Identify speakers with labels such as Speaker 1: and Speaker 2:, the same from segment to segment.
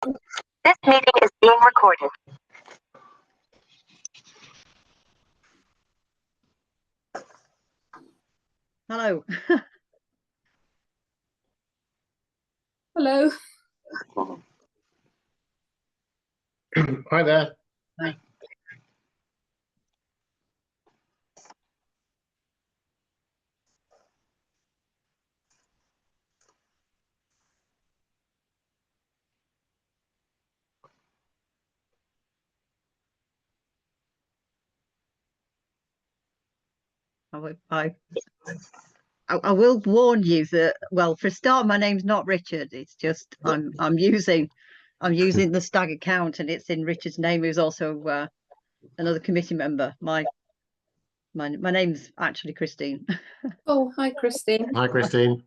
Speaker 1: This meeting is being recorded.
Speaker 2: Hello.
Speaker 3: Hello.
Speaker 4: Hi there.
Speaker 2: Hi. I will warn you that, well, for a start, my name's not Richard. It's just I'm using the Stag account, and it's in Richard's name, who's also another committee member. My name's actually Christine.
Speaker 3: Oh, hi, Christine.
Speaker 4: Hi, Christine.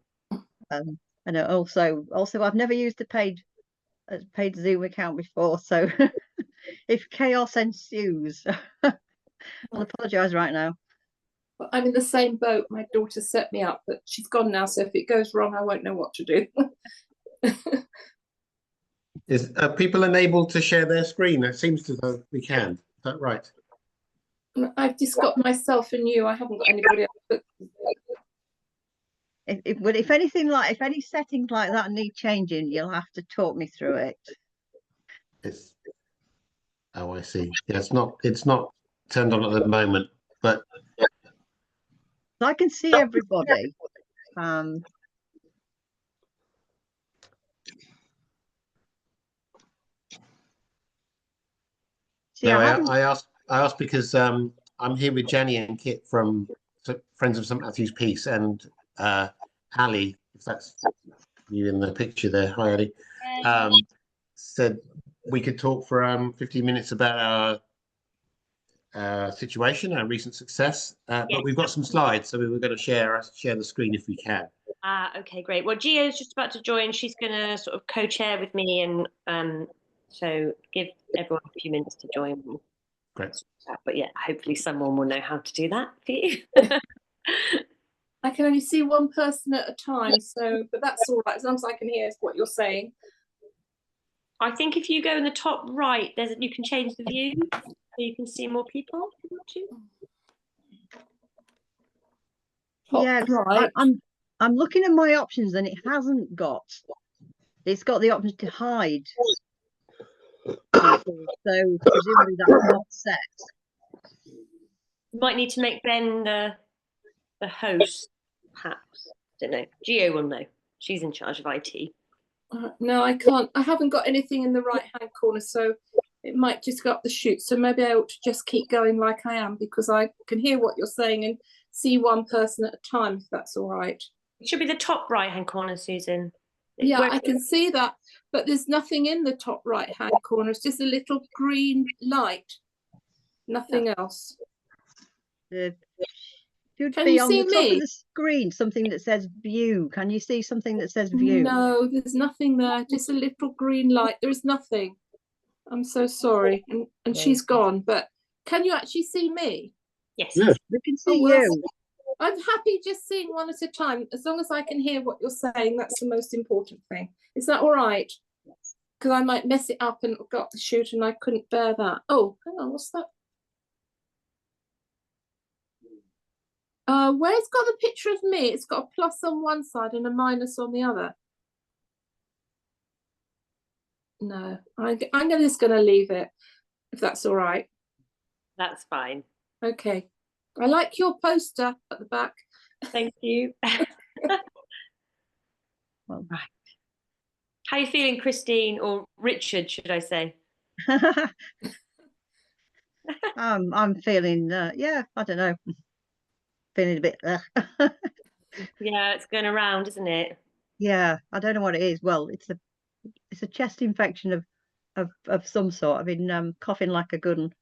Speaker 2: And also I've never used a paid Zoom account before, so if chaos ensues, I'll apologise right now.
Speaker 3: Well, I'm in the same boat. My daughter set me up, but she's gone now, so if it goes wrong, I won't know what to do.
Speaker 4: Are people unable to share their screen? It seems as though we can. Is that right?
Speaker 3: I've just got myself and you. I haven't got anybody else. But...
Speaker 2: If any settings like that need changing, you'll have to talk me through it.
Speaker 4: Oh, I see. Yeah, it's not turned on at the moment, but
Speaker 2: I can see everybody.
Speaker 4: no, I asked because I'm here with Jenny and Kit from Friends of St Matthew's Peace, and Ali, if that's you in the picture there. Hi, Ali. Said we could talk for 15 minutes about our situation, our recent success, but we've got some slides, so we were going to share the screen if we can.
Speaker 1: Okay, great. Well, Gio's just about to join. She's going to sort of co-chair with me, and so give everyone a few minutes to join.
Speaker 4: Great.
Speaker 1: But yeah, hopefully someone will know how to do that for you.
Speaker 3: I can only see one person at a time, but that's all right, as long as I can hear what you're saying.
Speaker 1: I think if you go in the top right, you can change the view so you can see more people.
Speaker 2: Yeah,
Speaker 3: right.
Speaker 2: I'm looking at my options, and it's got the option to hide people, so presumably that's not set.
Speaker 1: You might need to make Ben the host, perhaps. Don't know. Gio will know. She's in charge of IT.
Speaker 3: No, I can't. I haven't got anything in the right-hand corner, so it might just go up the chute. So maybe I ought to just keep going like I am, because I can hear what you're saying and see one person at a time, if that's all right.
Speaker 1: It should be the top right-hand corner, Susan.
Speaker 3: Yeah, I can see that, but there's nothing in the top right-hand corner. It's just a little green light. Nothing else.
Speaker 2: Should be on the top of the screen something that says view. Can you see something that says view?
Speaker 3: No, there's nothing there. Just a little green light. There is nothing. I'm so sorry. And she's gone, but can you actually see me?
Speaker 1: Yes.
Speaker 2: We can see you.
Speaker 3: I'm happy just seeing one at a time. As long as I can hear what you're saying, that's the most important thing. Is that all right? Because I might mess it up and got the shoot and I couldn't bear that. Oh, hang on, what's that? Where's got the picture of me? It's got a plus on one side and a minus on the other. No, I'm just going to leave it, if that's all right.
Speaker 1: That's fine.
Speaker 3: Okay. I like your poster at the back.
Speaker 1: Thank you.
Speaker 2: Well,
Speaker 1: right. How are you feeling, Christine, or Richard, should I say?
Speaker 2: I'm feeling, yeah, I don't know. Feeling a bit.
Speaker 1: Yeah, it's going around, isn't it?
Speaker 2: Yeah, I don't know what it is. Well, it's a chest infection of some sort. I've been coughing like a good one.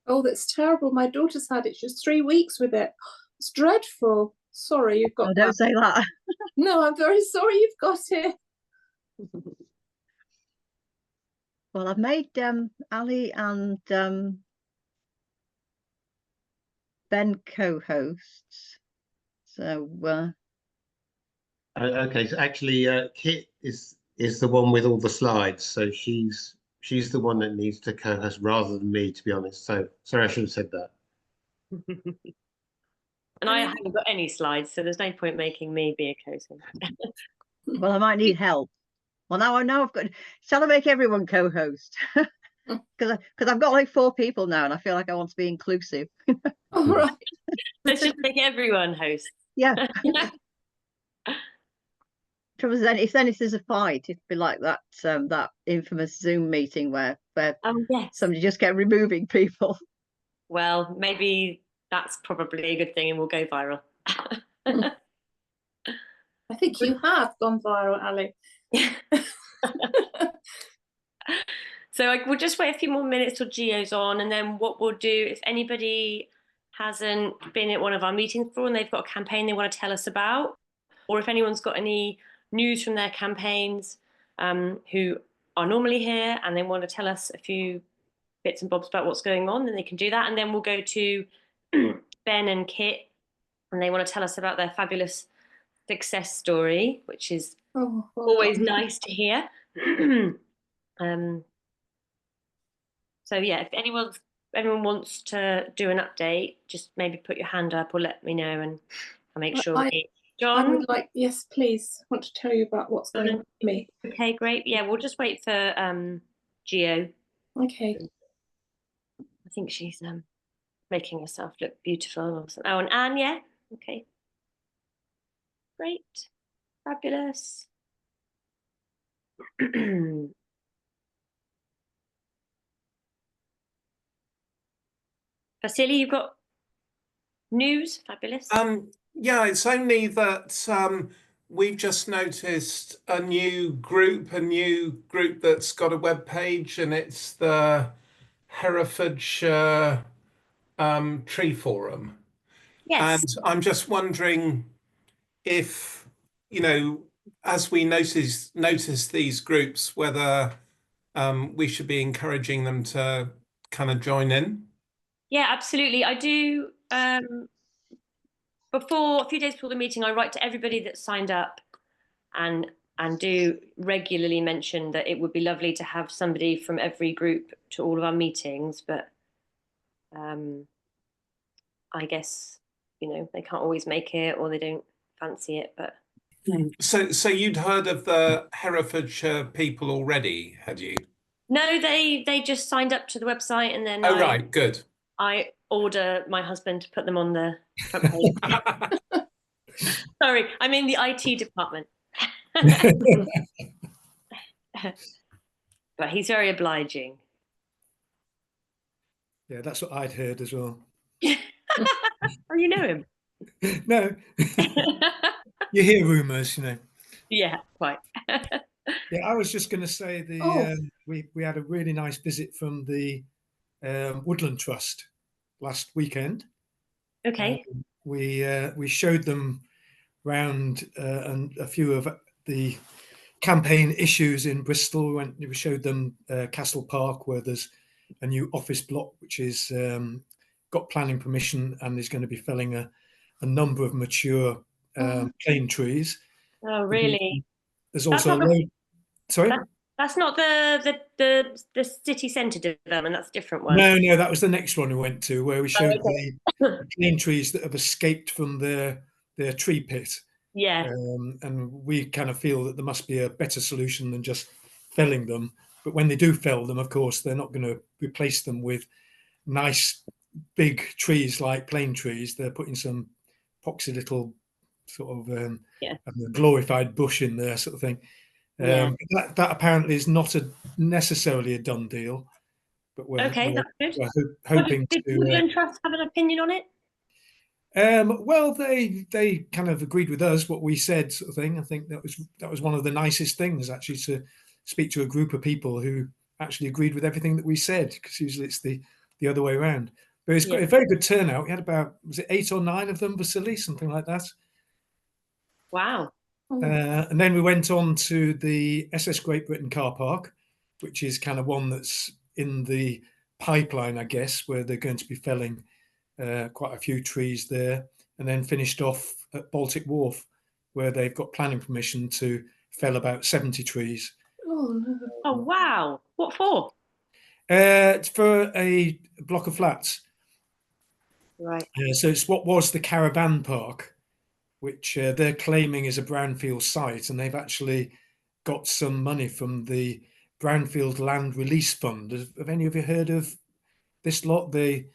Speaker 3: Oh, that's terrible. My daughter's had it. She's 3 weeks with it. It's dreadful. Sorry, you've got.
Speaker 2: Don't say that.
Speaker 3: No, I'm very sorry you've got it.
Speaker 2: Well, I've made Ali and Ben co-hosts. So
Speaker 4: okay, so actually Kit is is the one with all the slides. So she's the one that needs to co-host rather than me, to be honest. So sorry, I should have said that.
Speaker 1: And I haven't got any slides, so there's no point making me be a co-host.
Speaker 2: Well, I might need help. Well, now I know I've got. Shall I make everyone co-host? Because I've got like 4 people now, and I feel like I want to be inclusive.
Speaker 3: All right.
Speaker 1: Let's just make everyone host.
Speaker 2: Yeah. Trouble is, if there's a fight, it'd be like that that infamous Zoom meeting where
Speaker 1: Oh yes.
Speaker 2: somebody just kept removing people.
Speaker 1: Well, maybe that's probably a good thing, and we'll go viral.
Speaker 3: I think you have gone viral, Ali.
Speaker 1: So we'll just wait a few more minutes till Gio's on, and then what we'll do, if anybody hasn't been at one of our meetings before and they've got a campaign they want to tell us about, or if anyone's got any news from their campaigns who are normally here and they want to tell us a few bits and bobs about what's going on, then they can do that. And then we'll go to Ben and Kit, and they want to tell us about their fabulous success story, which is always nice to hear. So yeah, if anyone wants to do an update, just maybe put your hand up or let me know, and I'll make sure.
Speaker 3: I
Speaker 1: John,
Speaker 3: would like, yes, please. Want to tell you about what's going on with me.
Speaker 1: Okay, great. Yeah, we'll just wait for Gio.
Speaker 3: Okay.
Speaker 1: I think she's making herself look beautiful or something. Oh, and Anne, yeah. Okay. Great. Fabulous. Vasily, you've got news? Fabulous.
Speaker 5: Yeah, it's only that we've just noticed a new group that's got a web page, and it's the Herefordshire Tree Forum.
Speaker 1: Yes.
Speaker 5: And I'm just wondering if, as we notice these groups, whether we should be encouraging them to kind of join in.
Speaker 1: Yeah, absolutely. I do. A few days before the meeting, I write to everybody that signed up, and do regularly mention that it would be lovely to have somebody from every group to all of our meetings, but I guess they can't always make it, or they don't fancy it. But
Speaker 5: So you'd heard of the Herefordshire people already, had you?
Speaker 1: no, they just signed up to the website, and then
Speaker 5: right, good.
Speaker 1: I order my husband to put them on the front page. Sorry, I'm in the IT department. But he's very obliging.
Speaker 6: Yeah, that's what I'd heard as well.
Speaker 1: Oh, you know him?
Speaker 6: No, you hear rumours,
Speaker 1: Yeah, quite.
Speaker 6: Yeah, I was just going to say we had a really nice visit from the Woodland Trust last weekend.
Speaker 1: Okay.
Speaker 6: We showed them round and a few of the campaign issues in Bristol. We showed them Castle Park, where there's a new office block which is got planning permission and is going to be felling a number of mature plane trees.
Speaker 1: Oh, really?
Speaker 6: There's also a road. Sorry?
Speaker 1: That's not the city centre development. That's a different one.
Speaker 6: No, that was the next one we went to, where we showed the plane trees that have escaped from their tree pit.
Speaker 1: Yeah.
Speaker 6: And we kind of feel that there must be a better solution than just felling them. But when they do fell them, of course, they're not going to replace them with nice big trees like plane trees. They're putting some poxy little sort of glorified bush in there, sort of thing. That apparently is not necessarily a done deal. But we're
Speaker 1: that's good.
Speaker 6: We're hoping
Speaker 1: Did Woodland Trust have an opinion on it?
Speaker 6: Well, they kind of agreed with us what we said, sort of thing. I think that was one of the nicest things, actually, to speak to a group of people who actually agreed with everything that we said, because usually it's the other way around. But it's got a very good turnout. We had about, was it 8 or 9 of them, Vasily, something like that.
Speaker 1: Wow.
Speaker 6: And then we went on to the SS Great Britain car park, which is kind of one that's in the pipeline, I guess, where they're going to be felling quite a few trees there, and then finished off at Baltic Wharf, where they've got planning permission to fell about 70 trees.
Speaker 3: Oh no.
Speaker 1: Oh, wow. What for?
Speaker 6: It's for a block of flats.
Speaker 1: Right.
Speaker 6: So it's what was the caravan park, which they're claiming is a brownfield site, and they've actually got some money from the Brownfield Land Release Fund. Have any of you heard of this lot? They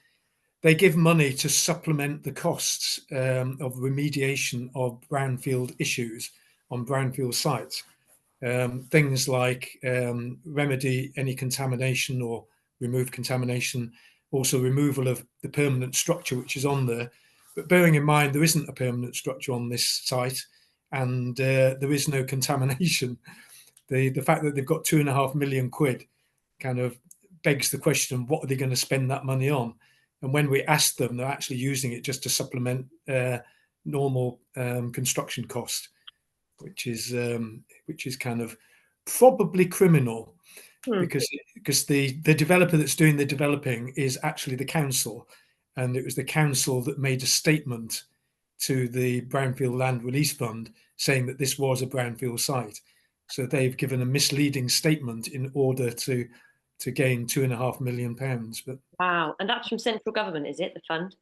Speaker 6: give money to supplement the costs of remediation of brownfield issues on brownfield sites. Things like remedy any contamination or remove contamination, also removal of the permanent structure which is on there. But bearing in mind there isn't a permanent structure on this site, and there is no contamination. The fact that they've got £2.5 million kind of begs the question: what are they going to spend that money on? And when we ask them, they're actually using it just to supplement normal construction cost, which is kind of probably criminal, because the developer that's doing the developing is actually the council, and it was the council that made a statement to the Brownfield Land Release Fund saying that this was a brownfield site. So they've given a misleading statement in order to gain £2.5 million. But
Speaker 1: Wow. And that's from central government, is it, the fund?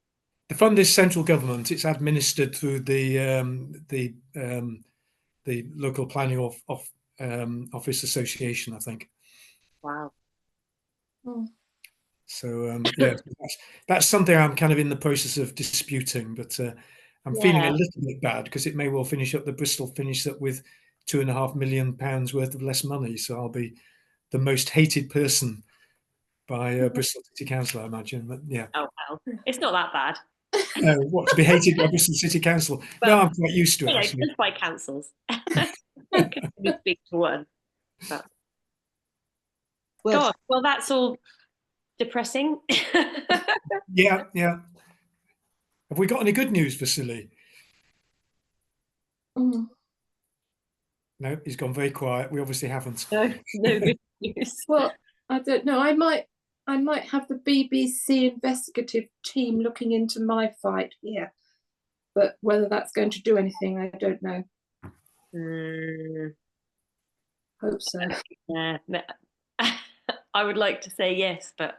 Speaker 6: the fund is central government. It's administered through the local planning office association, I think.
Speaker 1: Wow.
Speaker 6: So yeah, that's something I'm kind of in the process of disputing, but I'm feeling a little bit bad because it may well finish up. The Bristol finish up with £2.5 million worth of less money, so I'll be the most hated person by Bristol City Council, I imagine. But yeah.
Speaker 1: Oh, well, it's not that bad.
Speaker 6: What, to be hated by Bristol City Council?
Speaker 1: Well,
Speaker 6: no, I'm quite used to it, actually.
Speaker 1: Just by councils. Can we speak to one? But... God, well, that's all depressing.
Speaker 6: Yeah. Have we got any good news for Silly? No, he's gone very quiet. We obviously haven't.
Speaker 1: No good news.
Speaker 3: Well, I don't know. I might have the BBC investigative team looking into my fight here, but whether that's going to do anything, I don't know. Hope so.
Speaker 1: Yeah, I would like to say yes, but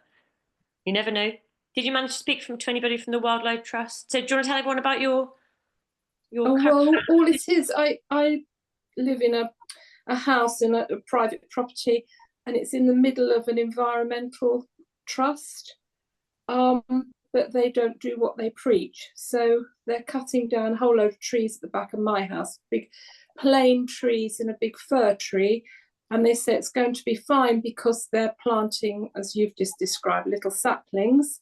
Speaker 1: you never know. Did you manage to speak to anybody from the Wildlife Trust? So do you want to tell everyone about your
Speaker 3: well, all it is, I live in a house in a private property, and it's in the middle of an environmental trust, but they don't do what they preach. So they're cutting down a whole load of trees at the back of my house, big plane trees and a big fir tree, and they say it's going to be fine because they're planting, as you've just described, little saplings.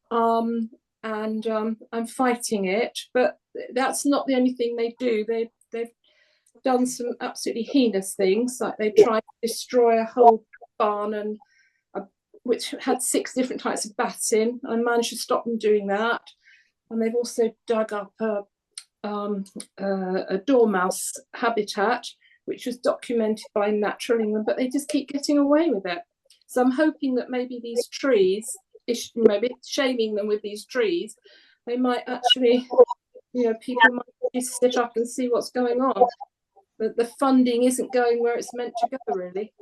Speaker 3: And I'm fighting it, but that's not the only thing they do. They've done some absolutely heinous things, like they tried to destroy a whole barn and which had 6 different types of bats in. I managed to stop them doing that, and they've also dug up a dormouse habitat, which was documented by Natural England, but they just keep getting away with it. So I'm hoping that maybe these trees, maybe shaming them with these trees, they might actually, people might sit up and see what's going on. The funding isn't going where it's meant to go, really.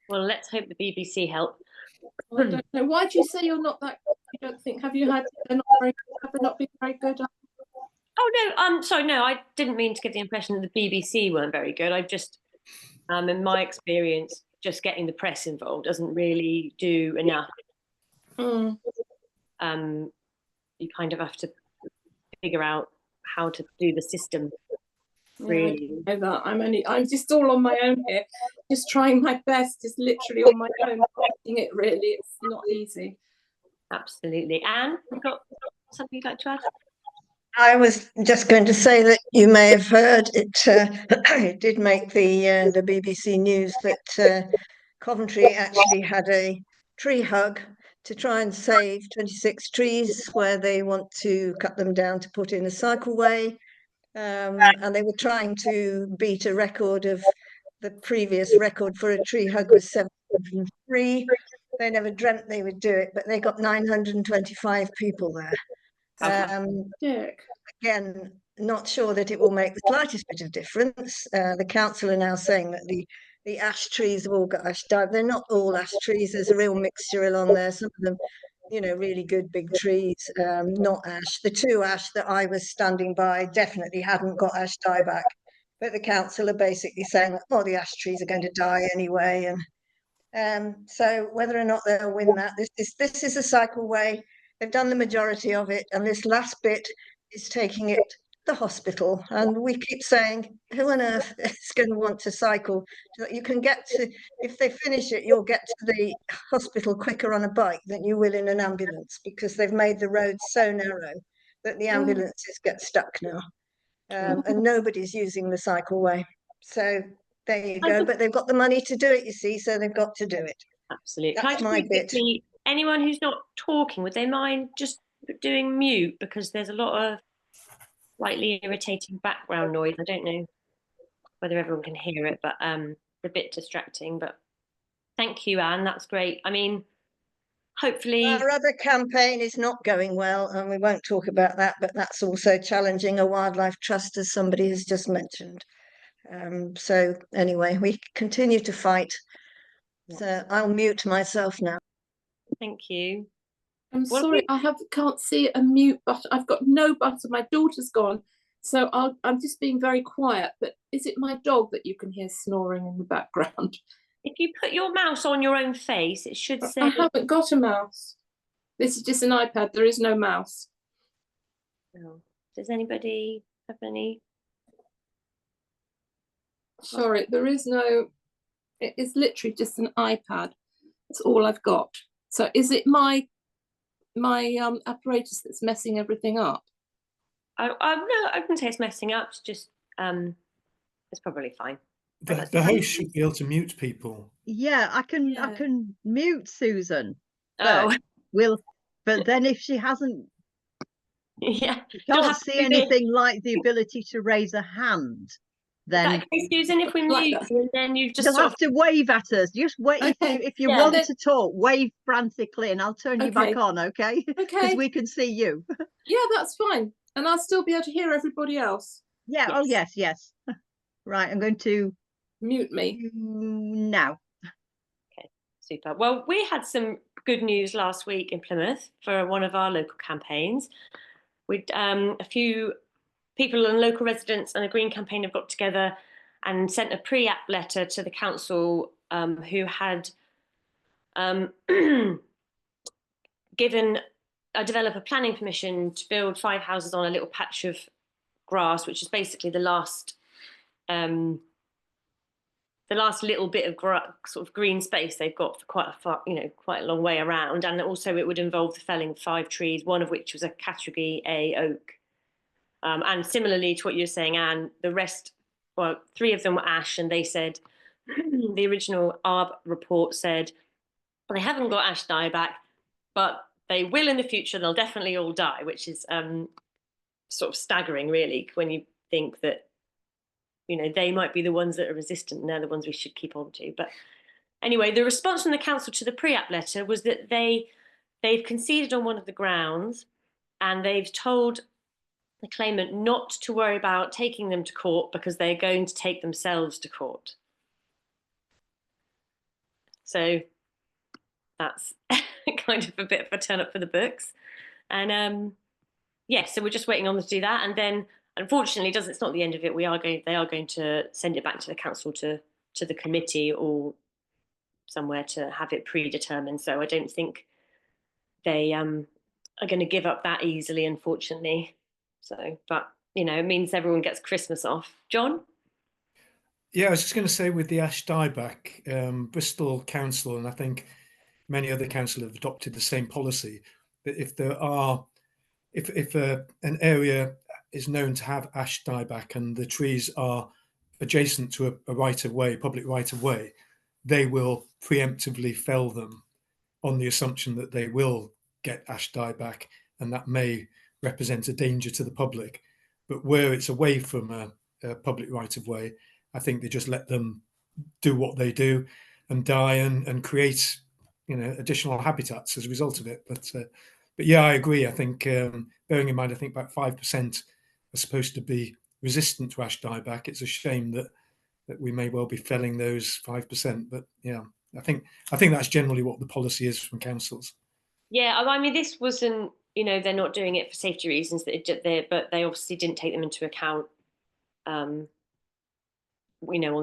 Speaker 1: Well, let's hope the BBC help.
Speaker 3: I don't know. Why do you say you're not that? You don't think? Have they not been very good?
Speaker 1: Oh no, sorry, no, I didn't mean to give the impression that the BBC weren't very good. I just, in my experience, just getting the press involved doesn't really do enough. You kind of have to figure out how to do the system. Really,
Speaker 3: I don't know that. I'm just all on my own here, just trying my best, just literally on my own, fighting it. Really, it's not easy.
Speaker 1: Absolutely. Anne, you've got something you'd like to add?
Speaker 7: I was just going to say that you may have heard it. It did make the BBC news that Coventry actually had a tree hug to try and save 26 trees where they want to cut them down to put in a cycleway. And they were trying to beat a record of the previous record for a tree hug was 703. They never dreamt they would do it, but they got 925 people there. Again, not sure that it will make the slightest bit of difference. The council are now saying that the ash trees have all got ash dye. They're not all ash trees. There's a real mixture along there. Some of them, really good big trees, not ash. The two ash that I was standing by definitely hadn't got ash dieback. But the council are basically saying that, the ash trees are going to die anyway. And so whether or not they'll win that, this is a cycle way. They've done the majority of it, and this last bit is taking it to the hospital. And we keep saying, who on earth is going to want to cycle? You can get to, if they finish it, you'll get to the hospital quicker on a bike than you will in an ambulance, because they've made the roads so narrow that the ambulances get stuck now. And nobody's using the cycleway. So there you go. But they've got the money to do it, you see, so they've got to do it.
Speaker 1: Absolutely.
Speaker 7: That's
Speaker 1: Can I
Speaker 7: my
Speaker 1: just
Speaker 7: bit.
Speaker 1: quickly, anyone who's not talking, would they mind just doing mute, because there's a lot of slightly irritating background noise. I don't know whether everyone can hear it, but a bit distracting. But thank you, Anne. That's great. I mean, hopefully.
Speaker 7: Our other campaign is not going well, and we won't talk about that, but that's also challenging a wildlife trust, as somebody has just mentioned. So anyway, we continue to fight. So I'll mute myself now.
Speaker 1: Thank you.
Speaker 3: I'm sorry, can't see a mute button. I've got no button. My daughter's gone, so I'm just being very quiet. But is it my dog that you can hear snoring in the background?
Speaker 1: If you put your mouse on your own face, it should say.
Speaker 3: I haven't got a mouse. This is just an iPad. There is no mouse.
Speaker 1: No. Does anybody have any?
Speaker 3: Sorry, there is no. It is literally just an iPad. That's all I've got. So is it my apparatus that's messing everything up?
Speaker 1: No, I wouldn't say it's messing up. It's just it's probably fine.
Speaker 6: The host should be able to mute people.
Speaker 2: Yeah, I can mute Susan.
Speaker 1: Oh,
Speaker 2: but then if she hasn't,
Speaker 1: yeah,
Speaker 2: you can't see anything like the ability to raise a hand. Then
Speaker 1: okay, Susan, if we mute you, and then you just
Speaker 2: you'll have to wave at us. Just wait.
Speaker 3: Okay.
Speaker 2: If you want to talk, wave frantically, and I'll turn you back on. Okay?
Speaker 3: Okay.
Speaker 2: Because we can see you.
Speaker 3: Yeah, that's fine, and I'll still be able to hear everybody else.
Speaker 2: Yeah.
Speaker 1: Yes.
Speaker 2: Oh yes. Right. I'm going to
Speaker 3: mute me
Speaker 2: now.
Speaker 1: Okay, super. Well, we had some good news last week in Plymouth for one of our local campaigns. We'd a few people and local residents and a green campaign have got together and sent a pre-app letter to the council, who had given a developer planning permission to build 5 houses on a little patch of grass, which is basically the last little bit of sort of green space they've got for quite a long way around. And also it would involve the felling of 5 trees, one of which was a category A oak. And similarly to what you're saying, Anne, the rest, 3 of them were ash, and they said, the original ARB report said, well, they haven't got ash dieback, but they will in the future. They'll definitely all die, which is sort of staggering, really, when you think that, they might be the ones that are resistant, and they're the ones we should keep on to. But anyway, the response from the council to the pre-app letter was that they've conceded on one of the grounds, and they've told the claimant not to worry about taking them to court because they're going to take themselves to court. So that's kind of a bit of a turn up for the books. And so we're just waiting on them to do that. And then unfortunately, it's not the end of it. They are going to send it back to the council to the committee or somewhere to have it predetermined. So I don't think they are going to give up that easily, unfortunately. So, but it means everyone gets Christmas off. John?
Speaker 6: Yeah, I was just going to say, with the ash dieback, Bristol Council, and I think many other councils have adopted the same policy, that if an area is known to have ash dieback and the trees are adjacent to a right of way, public right of way, they will preemptively fell them on the assumption that they will get ash dieback, and that may represent a danger to the public. But where it's away from a public right of way, I think they just let them do what they do and die and create additional habitats as a result of it. But yeah, I agree. I think bearing in mind, I think about 5% are supposed to be resistant to ash dieback. It's a shame that we may well be felling those 5%. But yeah, I think that's generally what the policy is from councils.
Speaker 1: Yeah, I mean, this wasn't, they're not doing it for safety reasons, but they obviously didn't take them into account. On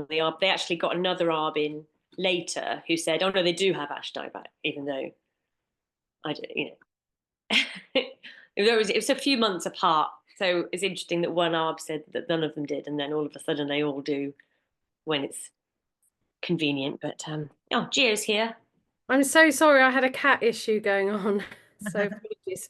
Speaker 1: the ARB, they actually got another ARB in later who said, "Oh no, they do have ash dieback," even though I don't, it was a few months apart. So it's interesting that one ARB said that none of them did, and then all of a sudden they all do when it's convenient. But Gio's here.
Speaker 8: I'm so sorry, I had a cat issue going on. So apologies.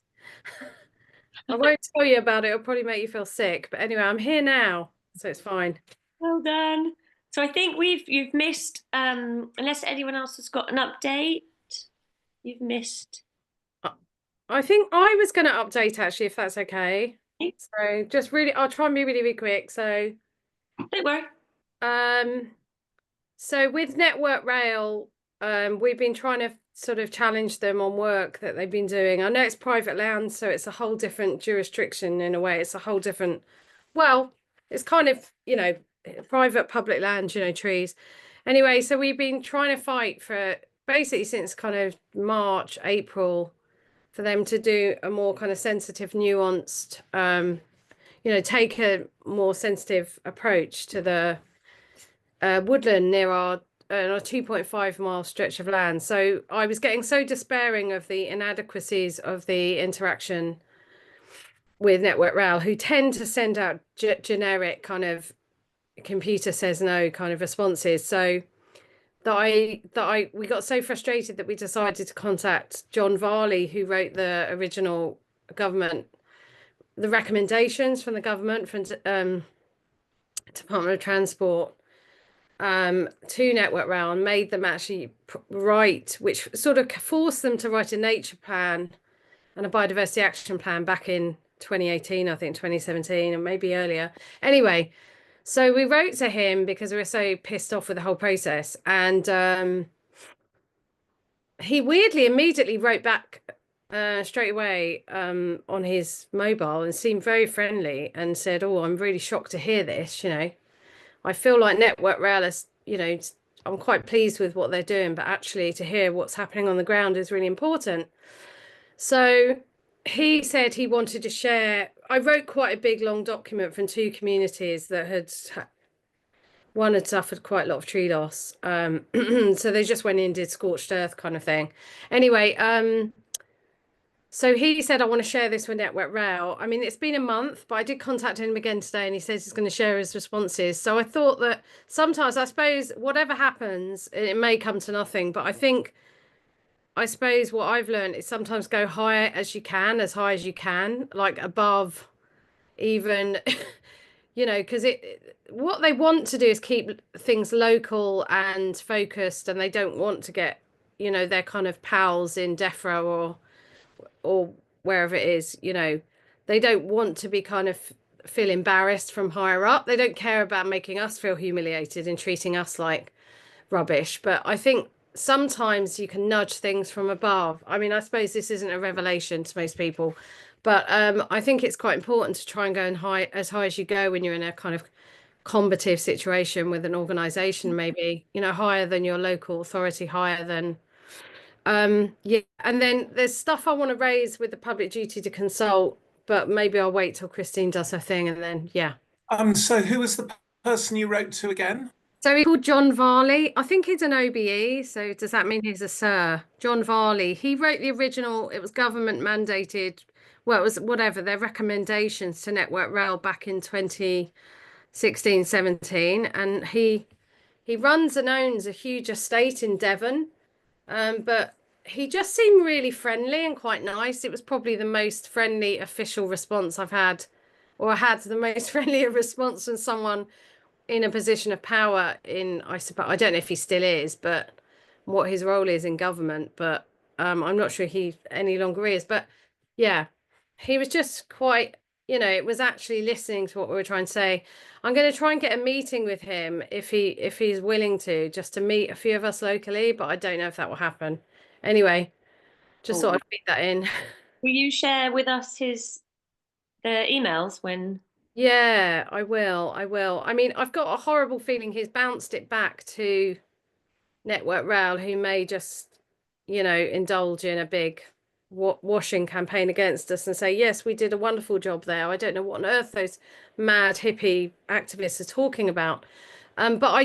Speaker 8: I won't tell you about it, it'll probably make you feel sick. But anyway, I'm here now, so it's fine.
Speaker 1: Well done. So I think you've missed, unless anyone else has got an update, you've missed.
Speaker 8: I think I was going to update actually, if that's okay. So just really, I'll try and be really, really quick. So
Speaker 1: don't worry.
Speaker 8: So with Network Rail, we've been trying to sort of challenge them on work that they've been doing. I know it's private land, so it's a whole different jurisdiction in a way. It's a whole different, well, it's kind of, private public land, trees. Anyway, so we've been trying to fight for basically since kind of March, April, for them to do a more kind of sensitive, nuanced, take a more sensitive approach to the woodland near our 2.5-mile stretch of land. So I was getting so despairing of the inadequacies of the interaction with Network Rail, who tend to send out generic kind of computer says no kind of responses. So we got so frustrated that we decided to contact John Varley, who wrote the original the recommendations from the government, from Department of Transport, to Network Rail, and made them actually write, which sort of forced them to write a nature plan and a biodiversity action plan back in 2018, I think 2017, and maybe earlier. Anyway, so we wrote to him because we were so pissed off with the whole process, and he weirdly immediately wrote back straight away on his mobile and seemed very friendly and said, "Oh, I'm really shocked to hear this. I feel like Network Rail is, I'm quite pleased with what they're doing, but actually to hear what's happening on the ground is really important." So he said he wanted to share. I wrote quite a big long document from 2 communities that one had suffered quite a lot of tree loss. So they just went in, did scorched earth kind of thing. Anyway, so he said, "I want to share this with Network Rail." I mean, it's been a month, but I did contact him again today and he says he's going to share his responses. So I thought that sometimes, I suppose, whatever happens, it may come to nothing. But I suppose what I've learned is sometimes go higher as you can, as high as you can, like above even, because what they want to do is keep things local and focused, and they don't want to get, their kind of pals in DEFRA or wherever it is, they don't want to be kind of feel embarrassed from higher up. They don't care about making us feel humiliated and treating us like rubbish. But I think sometimes you can nudge things from above. I mean, I suppose this isn't a revelation to most people, but I think it's quite important to try and go as high as you go when you're in a kind of combative situation with an organization, maybe, higher than your local authority, higher than yeah. And then there's stuff I want to raise with the public duty to consult, but maybe I'll wait till Christine does her thing, and then yeah.
Speaker 5: So who was the person you wrote to again?
Speaker 8: So he's called John Varley. I think he's an OBE. So does that mean he's a Sir? John Varley. He wrote the original. It was government mandated. Well, it was whatever their recommendations to Network Rail back in 2016, 17, and he runs and owns a huge estate in Devon. But he just seemed really friendly and quite nice. It was probably the most friendly official response I've had, or I had the most friendly response from someone in a position of power I suppose, I don't know if he still is, but what his role is in government, but I'm not sure he any longer is. But yeah, he was just quite, it was actually listening to what we were trying to say. I'm going to try and get a meeting with him if he's willing to, just to meet a few of us locally, but I don't know if that will happen. Anyway, just thought I'd feed that in.
Speaker 1: Will you share with us the emails when?
Speaker 8: Yeah, I will. I will. I mean, I've got a horrible feeling he's bounced it back to Network Rail, who may just, indulge in a big washing campaign against us and say, yes, we did a wonderful job there. I don't know what on earth those mad hippie activists are talking about. But I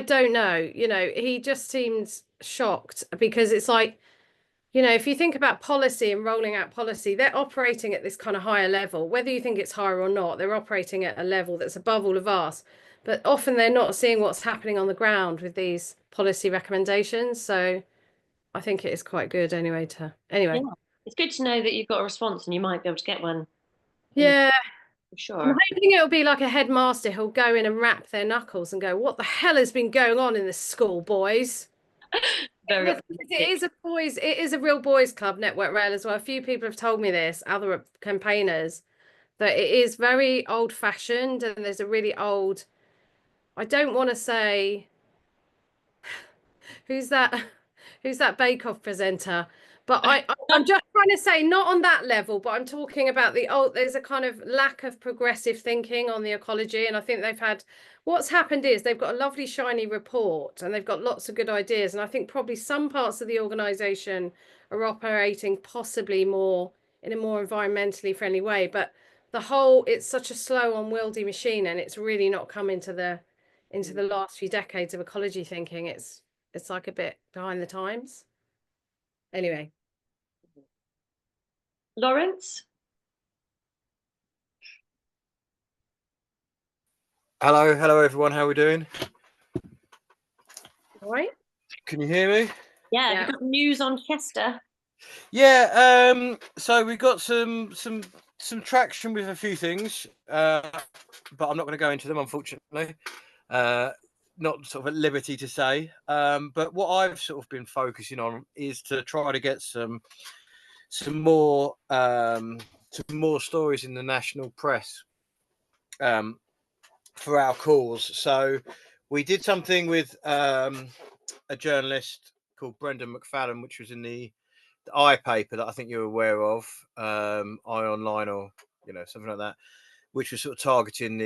Speaker 8: don't know. He just seems shocked because it's like, if you think about policy and rolling out policy, they're operating at this kind of higher level. Whether you think it's higher or not, they're operating at a level that's above all of us. But often they're not seeing what's happening on the ground with these policy recommendations. So I think it is quite good anyway
Speaker 1: Yeah.
Speaker 8: anyway.
Speaker 1: It's good to know that you've got a response and you might be able to get one
Speaker 8: Yeah,
Speaker 1: for
Speaker 8: I'm
Speaker 1: sure.
Speaker 8: hoping it'll be like a headmaster who'll go in and rap their knuckles and go, "What the hell has been going on in this school, boys?"
Speaker 1: Very
Speaker 8: It is it is a real boys club, Network Rail, as well. A few people have told me this, other campaigners, that it is very old fashioned and there's a really old, I don't want to say who's that who's that Bake Off presenter, but I'm just trying to say not on that level, but I'm talking about the old, there's a kind of lack of progressive thinking on the ecology, and I think what's happened is they've got a lovely shiny report and they've got lots of good ideas, and I think probably some parts of the organization are operating possibly more in a more environmentally friendly way, but it's such a slow unwieldy machine, and it's really not come into the last few decades of ecology thinking. It's like a bit behind the times. Anyway.
Speaker 1: Lawrence?
Speaker 9: Hello everyone. How are we doing?
Speaker 8: All right.
Speaker 9: Can you hear me?
Speaker 1: Yeah,
Speaker 8: Yeah.
Speaker 1: have you got news on Chester?
Speaker 9: Yeah. So we got some traction with a few things, but I'm not going to go into them, unfortunately. Not sort of at liberty to say. But what I've sort of been focusing on is to try to get some more stories in the national press for our cause. So we did something with a journalist called Brendan McFadden, which was in the I paper that I think you're aware of, I Online, or something like that, which was sort of targeting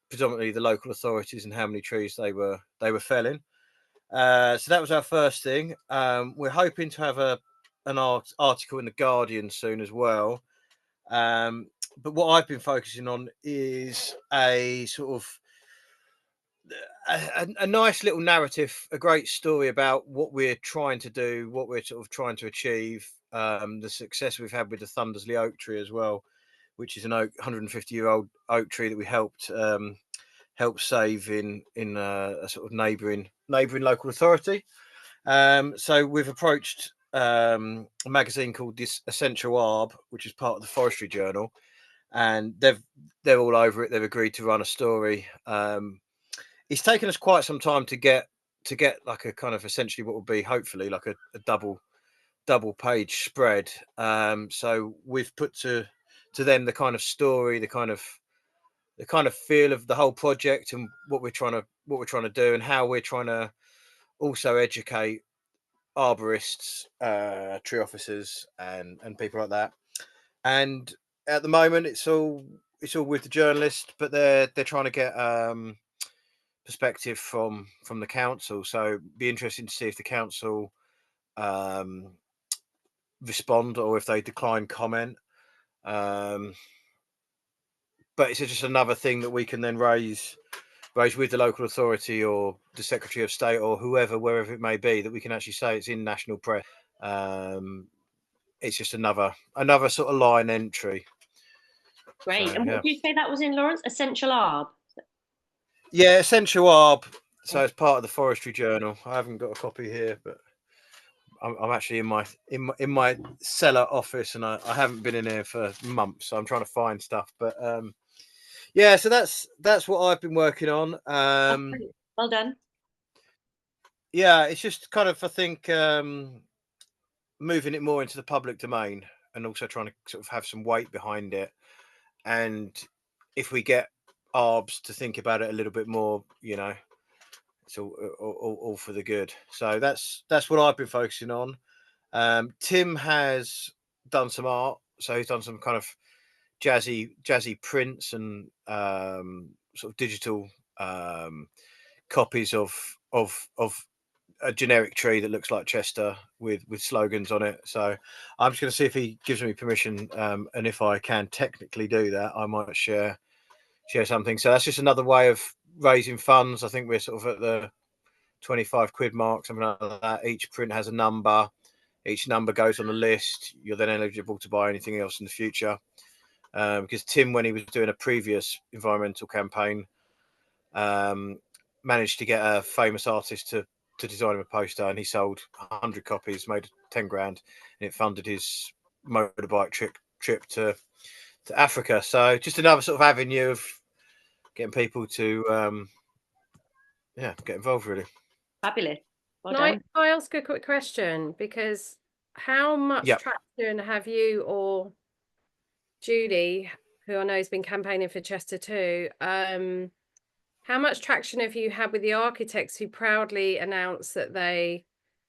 Speaker 9: predominantly the local authorities and how many trees they were felling. So that was our first thing. We're hoping to have an article in the Guardian soon as well. But what I've been focusing on is a sort of a nice little narrative, a great story about what we're trying to do, what we're sort of trying to achieve, the success we've had with the Thundersley oak tree as well, which is an 150-year-old oak tree that we helped save in a sort of neighbouring local authority. So we've approached a magazine called This Essential Arb, which is part of the Forestry Journal, and they're all over it. They've agreed to run a story. It's taken us quite some time to get like a kind of essentially what would be hopefully like a double page spread. So we've put to them the kind of story, the kind of feel of the whole project, and what we're trying to do, and how we're trying to also educate arborists, tree officers, and people like that. And at the moment, it's all with the journalist, but they're trying to get perspective from the council. So it'd be interesting to see if the council respond or if they decline comment. But it's just another thing that we can then raise with the local authority or the Secretary of State or whoever, wherever it may be, that we can actually say it's in national press. It's just another sort of line entry.
Speaker 1: Great.
Speaker 9: So,
Speaker 1: And what did you say that was in, Lawrence? Essential Arb?
Speaker 9: Yeah, Essential Arb. So it's part of the Forestry Journal. I haven't got a copy here, but I'm actually in my cellar office, and I haven't been in here for months, so I'm trying to find stuff. But yeah, so that's what I've been working on.
Speaker 1: Well done.
Speaker 9: Yeah, it's just kind of, I think, moving it more into the public domain, and also trying to sort of have some weight behind it. And if we get ARBs to think about it a little bit more, it's all for the good. So that's what I've been focusing on. Tim has done some art, so he's done some kind of jazzy prints and sort of digital copies of a generic tree that looks like Chester with slogans on it. So I'm just going to see if he gives me permission, and if I can technically do that, I might share something. So that's just another way of raising funds. I think we're sort of at the 25 quid mark, something like that. Each print has a number. Each number goes on the list. You're then eligible to buy anything else in the future. Because Tim, when he was doing a previous environmental campaign, managed to get a famous artist to design him a poster, and he sold 100 copies, made 10 grand, and it funded his motorbike trip to Africa. So just another sort of avenue of getting people to get involved, really.
Speaker 1: Fabulous. Well
Speaker 8: Can
Speaker 1: done.
Speaker 8: I ask a quick question? Because how much
Speaker 9: Yep.
Speaker 8: traction have you or Judy, who I know has been campaigning for Chester too, how much traction have you had with the architects who proudly announced that they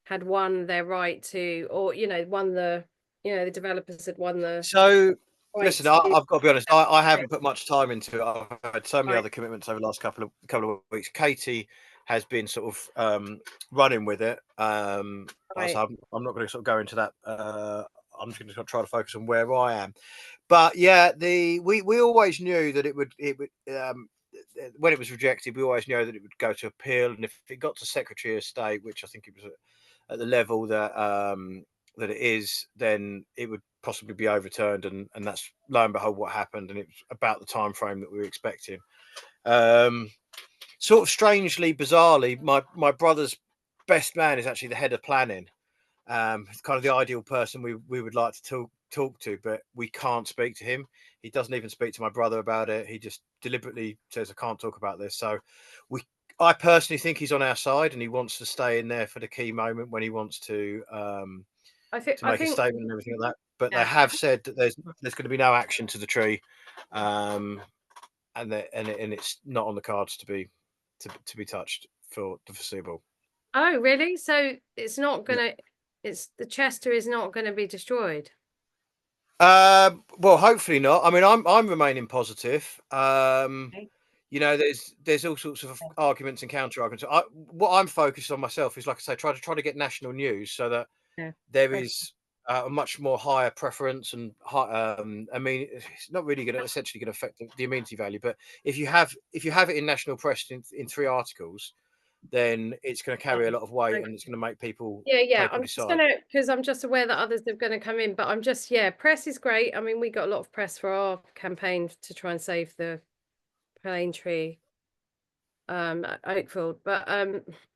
Speaker 8: had won their right to, or won the, the developers had won the
Speaker 9: So
Speaker 8: right
Speaker 9: listen,
Speaker 8: to,
Speaker 9: I've got to be honest. I haven't put much time into it. I've had so many
Speaker 8: Right.
Speaker 9: other commitments over the last couple of weeks. Katie has been sort of running with it.
Speaker 8: Right.
Speaker 9: So I'm not going to sort of go into that. I'm just going to try to focus on where I am. But yeah, we always knew that it would when it was rejected, we always knew that it would go to appeal, and if it got to Secretary of State, which I think it was at the level that that it is, then it would possibly be overturned, and that's lo and behold what happened, and it was about the time frame that we were expecting. Sort of strangely, bizarrely, my brother's best man is actually the head of planning. Kind of the ideal person we would like to talk to, but we can't speak to him. He doesn't even speak to my brother about it. He just deliberately says, I can't talk about this. So I personally think he's on our side, and he wants to stay in there for the key moment when he wants to
Speaker 8: I think
Speaker 9: make a statement and everything like that. But
Speaker 8: Yeah.
Speaker 9: they have said that there's going to be no action to the tree, and it's not on the cards to be touched for the foreseeable.
Speaker 8: Oh, really? So it's not gonna, it's the Chester is not gonna be destroyed.
Speaker 9: Well, hopefully not. I mean, I'm remaining positive.
Speaker 1: Okay.
Speaker 9: There's all sorts of arguments and counter arguments. What I'm focused on myself is, like I say, try to get national news so that there is a much more higher preference and high, I mean, it's not really essentially going to affect the amenity value, but if you have it in national press in 3 articles, then it's going to carry a lot of weight, and it's going to make people
Speaker 8: I'm just
Speaker 9: decide.
Speaker 8: gonna, because I'm just aware that others are gonna come in, but I'm just, press is great. I mean, we got a lot of press for our campaign to try and save the plane tree at Oakfield, but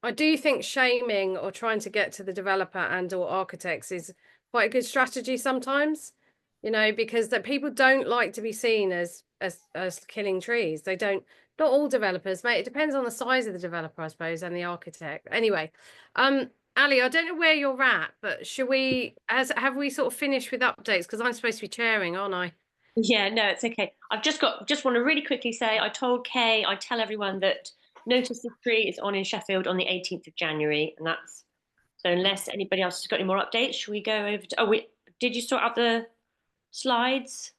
Speaker 8: I do think shaming or trying to get to the developer and or architects is quite a good strategy sometimes, because that people don't like to be seen as killing trees. They don't, not all developers, mate. It depends on the size of the developer, I suppose, and the architect. Anyway, Ali, I don't know where you're at, but have we sort of finished with updates? Because I'm supposed to be chairing, aren't I?
Speaker 1: Yeah, no, it's okay. Just want to really quickly say, I told Kay, I tell everyone that Notice the Tree is on in Sheffield on the 18th of January, and that's, so unless anybody else has got any more updates, should we go over to, did you sort out the slides?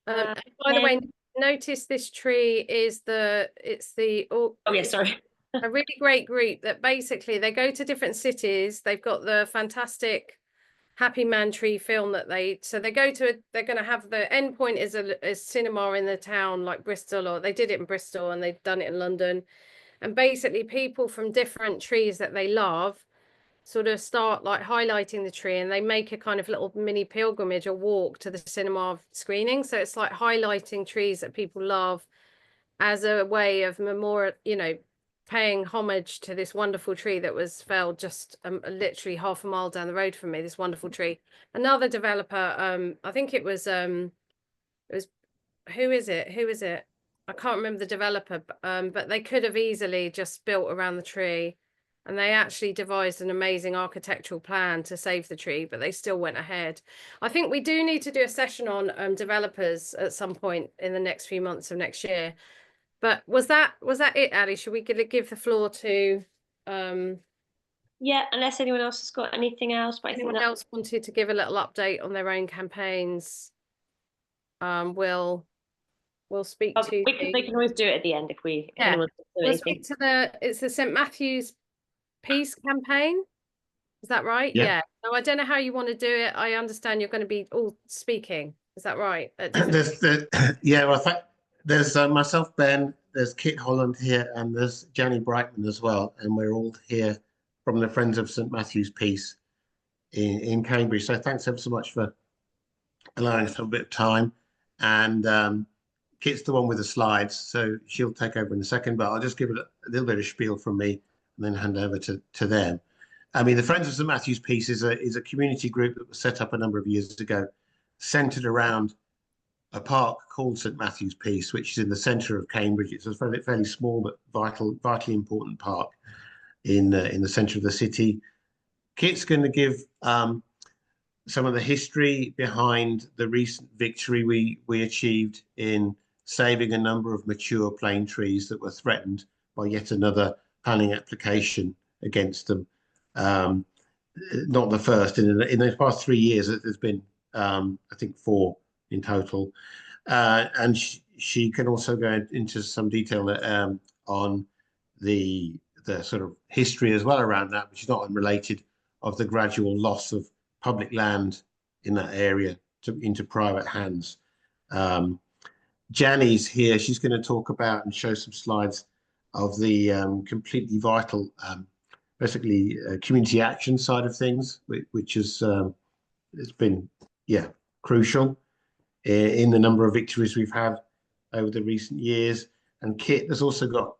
Speaker 8: By the way, Notice This Tree is
Speaker 1: Sorry.
Speaker 8: a really great group that basically they go to different cities. They've got the fantastic Happy Man Tree film that they're going to have the end point is a cinema in the town like Bristol, or they did it in Bristol and they've done it in London. And basically people from different trees that they love sort of start like highlighting the tree, and they make a kind of little mini pilgrimage or walk to the cinema screening. So it's like highlighting trees that people love as a way of paying homage to this wonderful tree that was felled just literally half a mile down the road from me. This wonderful tree. Another developer, I think it was who is it? I can't remember the developer, but they could have easily just built around the tree, and they actually devised an amazing architectural plan to save the tree, but they still went ahead. I think we do need to do a session on developers at some point in the next few months of next year. But was that it, Ali? Should we give the floor to
Speaker 1: Yeah, unless anyone else has got anything else, but I think
Speaker 8: anyone else wanted to give a little update on their own campaigns? we'll speak to
Speaker 1: They can always do it at the end if
Speaker 8: Yeah.
Speaker 1: anyone does
Speaker 8: we'll
Speaker 1: anything.
Speaker 8: speak to it's the St Matthew's Peace campaign. Is that right?
Speaker 4: Yeah.
Speaker 8: So I don't know how you want to do it. I understand you're going to be all speaking. Is that right? At different-
Speaker 4: Yeah, well, there's myself, Ben, there's Kit Holland here, and there's Jenny Brightman as well, and we're all here from the Friends of St Matthew's Peace in Cambridge. So thanks ever so much for allowing us a bit of time. And Kit's the one with the slides, so she'll take over in a second, but I'll just give it a little bit of spiel from me and then hand over to them. I mean, the Friends of St Matthew's Peace is a community group that was set up a number of years ago, centered around a park called St Matthew's Peace, which is in the centre of Cambridge. It's a fairly small but vitally important park in the centre of the city. Kit's going to give some of the history behind the recent victory we achieved in saving a number of mature plane trees that were threatened by yet another planning application against them. Not the first. In the past 3 years, there's been, I think, 4 in total. And she can also go into some detail on the sort of history as well around that, which is not unrelated, of the gradual loss of public land in that area into private hands. Janny's here. She's going to talk about and show some slides of the completely vital, basically community action side of things, which is it's been crucial in the number of victories we've had over the recent years. And Kit has also got,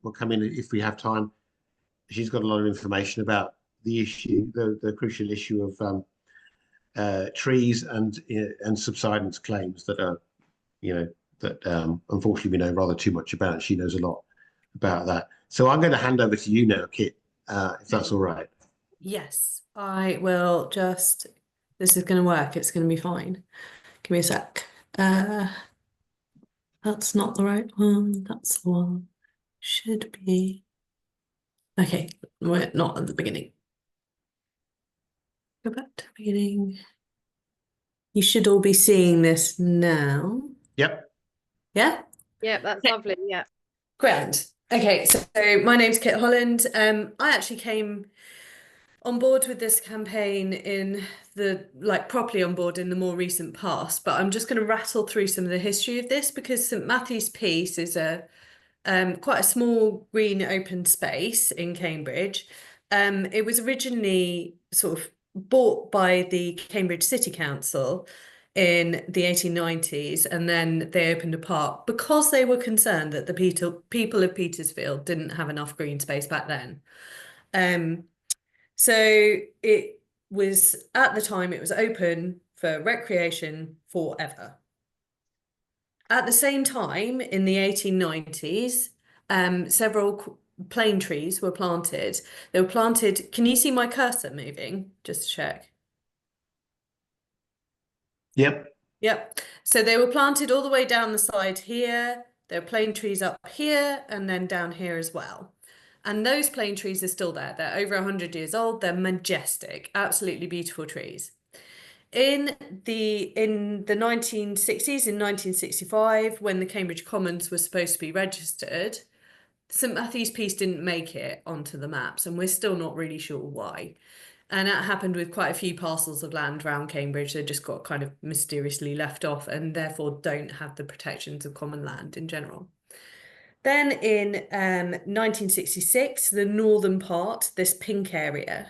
Speaker 4: we'll come in if we have time. She's got a lot of information about the issue, the crucial issue of trees and subsidence claims that are, unfortunately we know rather too much about. She knows a lot about that. So I'm going to hand over to you now, Kit, if that's all right.
Speaker 10: Yes, I will just, this is going to work. It's going to be fine. Give me a sec. That's not the right one. That's the one. Should be. Okay, we're not at the beginning. Go back to the beginning. You should all be seeing this now.
Speaker 4: Yep.
Speaker 10: Yeah?
Speaker 8: Yeah, that's lovely. Yeah.
Speaker 10: Grand. Okay, so my name's Kit Holland. I actually came on board with this campaign properly on board in the more recent past, but I'm just going to rattle through some of the history of this because St Matthew's Peace is quite a small green open space in Cambridge. It was originally sort of bought by the Cambridge City Council in the 1890s, and then they opened a park because they were concerned that the people of Petersfield didn't have enough green space back then. So it was, at the time, it was open for recreation forever. At the same time, in the 1890s, several plane trees were planted. They were planted, can you see my cursor moving? Just to check.
Speaker 4: Yep.
Speaker 10: Yep. So they were planted all the way down the side here. There are plane trees up here and then down here as well. And those plane trees are still there. They're over 100 years old. They're majestic, absolutely beautiful trees. In the 1960s, in 1965, when the Cambridge Commons was supposed to be registered, St Matthew's Peace didn't make it onto the maps, and we're still not really sure why. And that happened with quite a few parcels of land around Cambridge. They just got kind of mysteriously left off and therefore don't have the protections of common land in general. Then in 1966, the northern part, this pink area,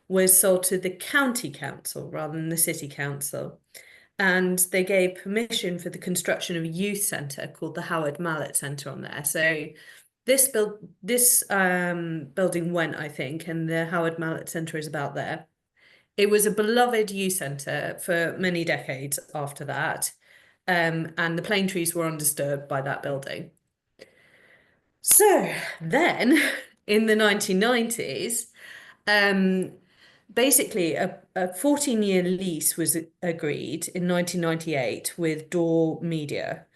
Speaker 10: was sold to the county council rather than the city council. And they gave permission for the construction of a youth centre called the Howard Mallet Centre on there. So this building went, I think, and the Howard Mallet Centre is about there. It was a beloved youth centre for many decades after that. And the plane trees were undisturbed by that building. So then in the 1990s, basically a 14-year lease was agreed in 1998 with Door Media.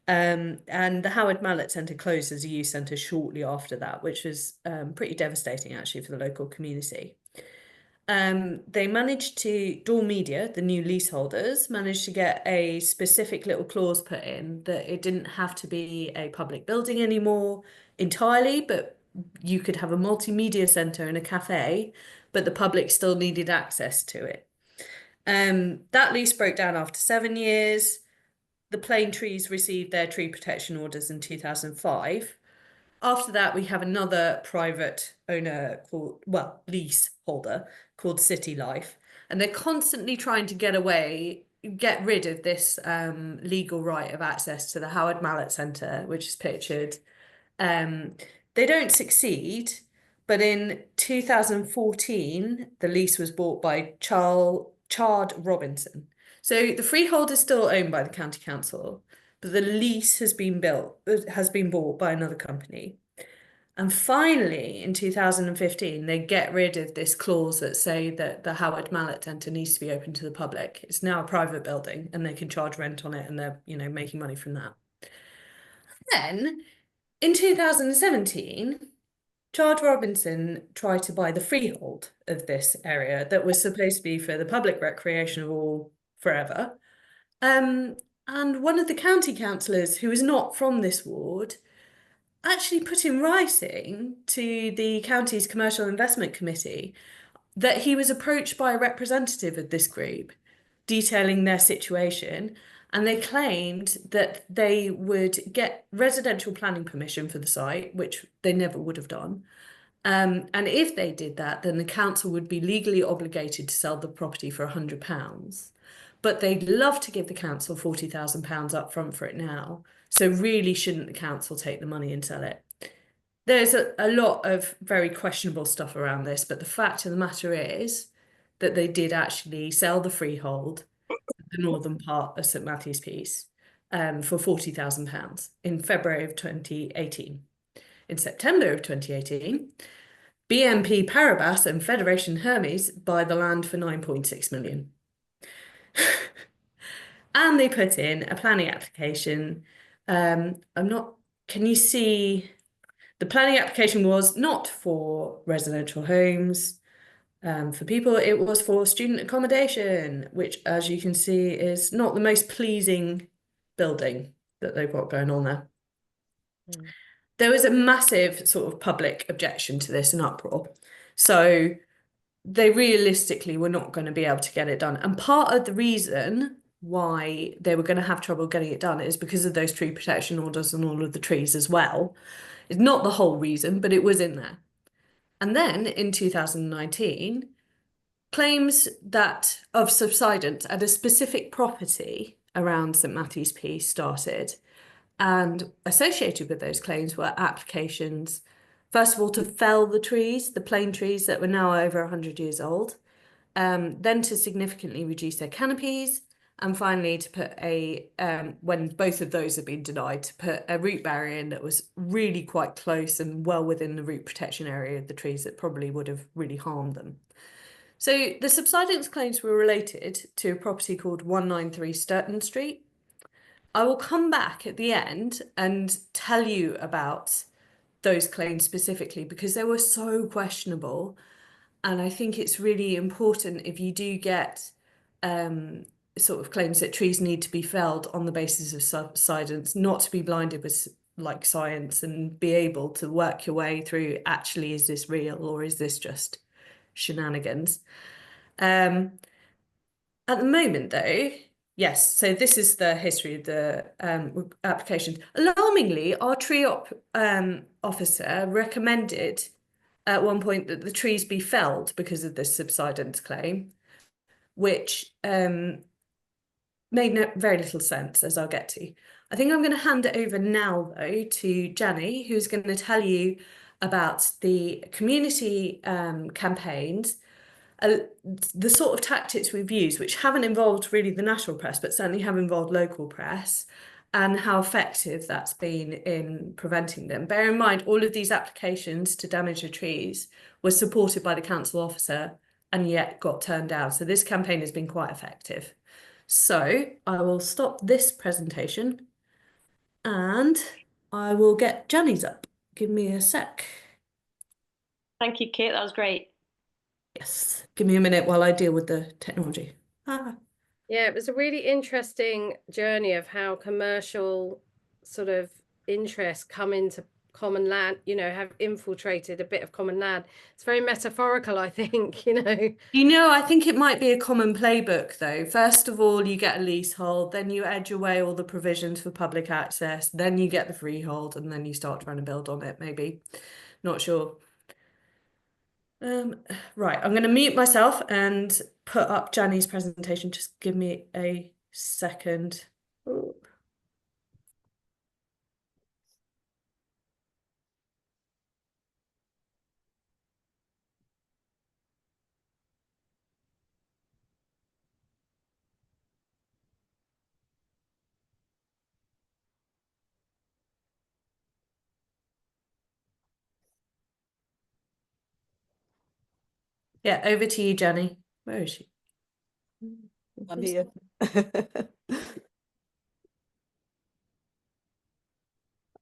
Speaker 10: And the Howard Mallet Centre closed as a youth centre shortly after that, which was pretty devastating actually for the local community. they managed to, Door Media, the new leaseholders, managed to get a specific little clause put in that it didn't have to be a public building anymore entirely, but you could have a multimedia centre and a cafe, but the public still needed access to it. That lease broke down after 7 years. The plane trees received their tree protection orders in 2005. After that, we have another private owner called, well, leaseholder called City Life, and they're constantly trying to get rid of this legal right of access to the Howard Mallet Centre, which is pictured. They don't succeed, but in 2014, the lease was bought by Chard Robinson. So the freehold is still owned by the county council, but the lease has been bought by another company. And finally, in 2015, they get rid of this clause that say that the Howard Mallet Centre needs to be open to the public. It's now a private building and they can charge rent on it, and they're, making money from that. Then in 2017, Chard Robinson tried to buy the freehold of this area that was supposed to be for the public recreation of all forever. And one of the county councillors, who is not from this ward, actually put in writing to the county's commercial investment committee that he was approached by a representative of this group detailing their situation, and they claimed that they would get residential planning permission for the site, which they never would have done. And if they did that, then the council would be legally obligated to sell the property for £100. But they'd love to give the council £40,000 up front for it now. So really shouldn't the council take the money and sell it? There's a lot of very questionable stuff around this, but the fact of the matter is that they did actually sell the freehold, the northern part of St Matthew's Piece, for £40,000 in February of 2018. In September of 2018, BNP Paribas and Federation Hermes buy the land for 9.6 million. And they put in a planning application. Can you see? The planning application was not for residential homes for people, it was for student accommodation, which, as you can see, is not the most pleasing building that they've got going on there. There was a massive sort of public objection to this and uproar. So they realistically were not going to be able to get it done. And part of the reason why they were going to have trouble getting it done is because of those tree protection orders and all of the trees as well. It's not the whole reason, but it was in there. And then in 2019, claims that of subsidence at a specific property around St Matthew's Piece started. And associated with those claims were applications, first of all, to fell the trees, the plane trees that were now over 100 years old, then to significantly reduce their canopies, and finally to put when both of those had been denied, to put a root barrier in that was really quite close and well within the root protection area of the trees that probably would have really harmed them. So the subsidence claims were related to a property called 193 Sturton Street. I will come back at the end and tell you about those claims specifically because they were so questionable. And I think it's really important, if you do get sort of claims that trees need to be felled on the basis of subsidence, not to be blinded with like science and be able to work your way through, actually, is this real or is this just shenanigans? At the moment though, yes, so this is the history of the applications. Alarmingly, our tree officer recommended at one point that the trees be felled because of this subsidence claim, which made very little sense, as I'll get to. I think I'm going to hand it over now, though, to Jenny, who's going to tell you about the community campaigns, the sort of tactics we've used, which haven't involved really the national press, but certainly have involved local press, and how effective that's been in preventing them. Bear in mind, all of these applications to damage the trees were supported by the council officer and yet got turned down. So this campaign has been quite effective. So I will stop this presentation and I will get Jenny's up. Give me a sec.
Speaker 1: Thank you, Kit. That was great.
Speaker 10: Yes. Give me a minute while I deal with the technology.
Speaker 8: Yeah, it was a really interesting journey of how commercial sort of interests come into common land, have infiltrated a bit of common land. It's very metaphorical, I think,
Speaker 10: I think it might be a common playbook though. First of all, you get a leasehold, then you edge away all the provisions for public access, then you get the freehold, and then you start trying to build on it, maybe. Not sure. Right, I'm going to mute myself and put up Janny's presentation. Just give me a second. Ooh. Yeah, over to you, Jenny. Where is she?
Speaker 11: I'm here.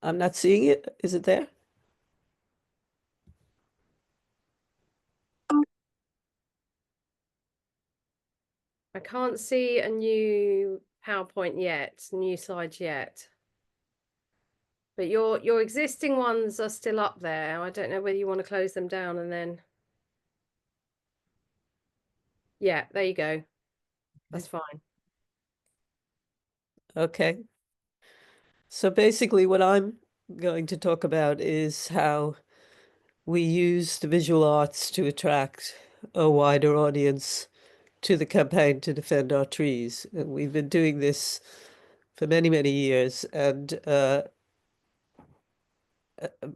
Speaker 11: I'm not seeing it. Is it there?
Speaker 8: I can't see a new PowerPoint yet, new slides yet. But your existing ones are still up there. I don't know whether you want to close them down and then. Yeah, there you go. That's fine.
Speaker 11: Okay. So basically what I'm going to talk about is how we use the visual arts to attract a wider audience to the campaign to defend our trees. And we've been doing this for many, many years. And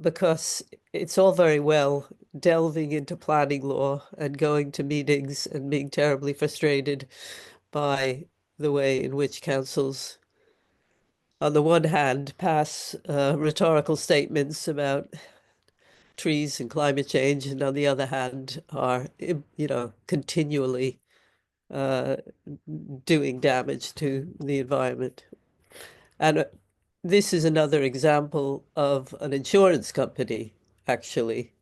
Speaker 11: because it's all very well delving into planning law and going to meetings and being terribly frustrated by the way in which councils, on the one hand, pass rhetorical statements about trees and climate change, and on the other hand, are, continually doing damage to the environment. And this is another example of an insurance company actually,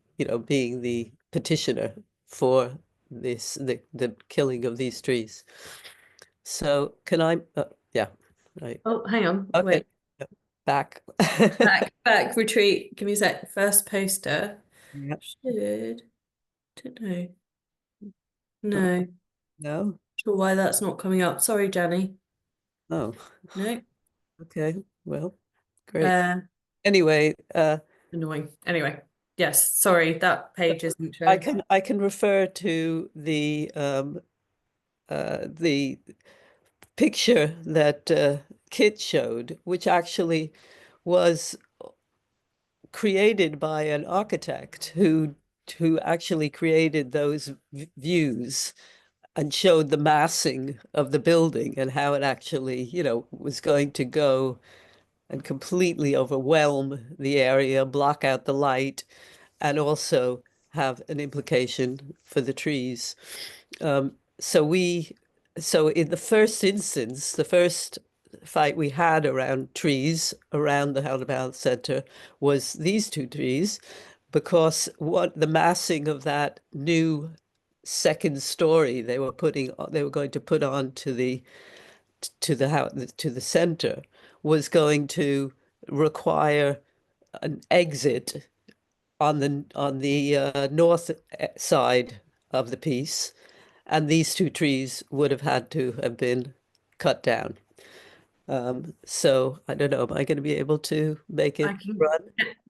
Speaker 11: being the petitioner for the killing of these trees. So can I, yeah, right.
Speaker 10: Oh, hang on.
Speaker 11: Okay.
Speaker 10: Wait.
Speaker 11: Back.
Speaker 10: Back, retreat. Give me a sec. First poster.
Speaker 11: Yep.
Speaker 10: Should. Don't know. No.
Speaker 11: No.
Speaker 10: Sure why that's not coming up. Sorry, Jenny.
Speaker 11: Oh.
Speaker 10: No.
Speaker 11: Okay. Well, great. Anyway,
Speaker 10: annoying. Anyway, yes. Sorry, that page isn't showing.
Speaker 11: I can refer to the picture that Kit showed, which actually was created by an architect who actually created those views and showed the massing of the building and how it actually, was going to go and completely overwhelm the area, block out the light, and also have an implication for the trees. So in the first instance, the first fight we had around trees around the Roundabout Center was these two trees, because the massing of that new second story they were going to put on to the center was going to require an exit on the north side of the piece, and these two trees would have had to have been cut down. So I don't know, am I going to be able to make it run?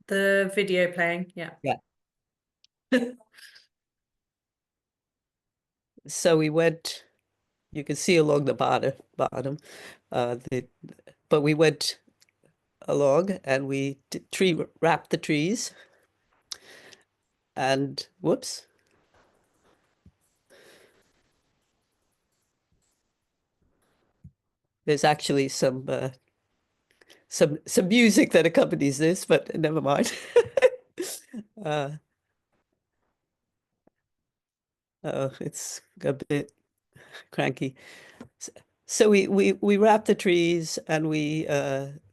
Speaker 10: The video playing, yeah.
Speaker 11: Yeah. So we went, you can see along the bottom, but we went along and we wrapped the trees, and whoops. There's actually some music that accompanies this, but never mind. It's a bit cranky. So we wrapped the trees, and we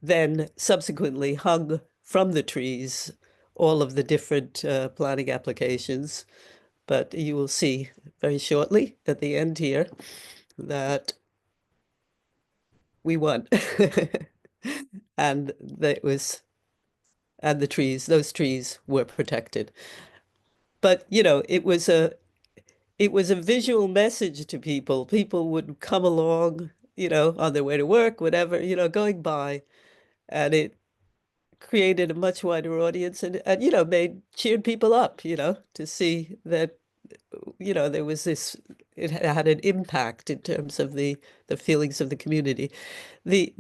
Speaker 11: then subsequently hung from the trees all of the different planning applications, But you will see very shortly at the end here that we won. And that was, and the trees, those trees were protected. But, you know, it was a visual message to people. People would come along, you know, on their way to work, whatever, you know, going by, and it created a much wider audience and you know, cheered people up, you know, to see that, you know, there was this, it had an impact in terms of the feelings of the community. The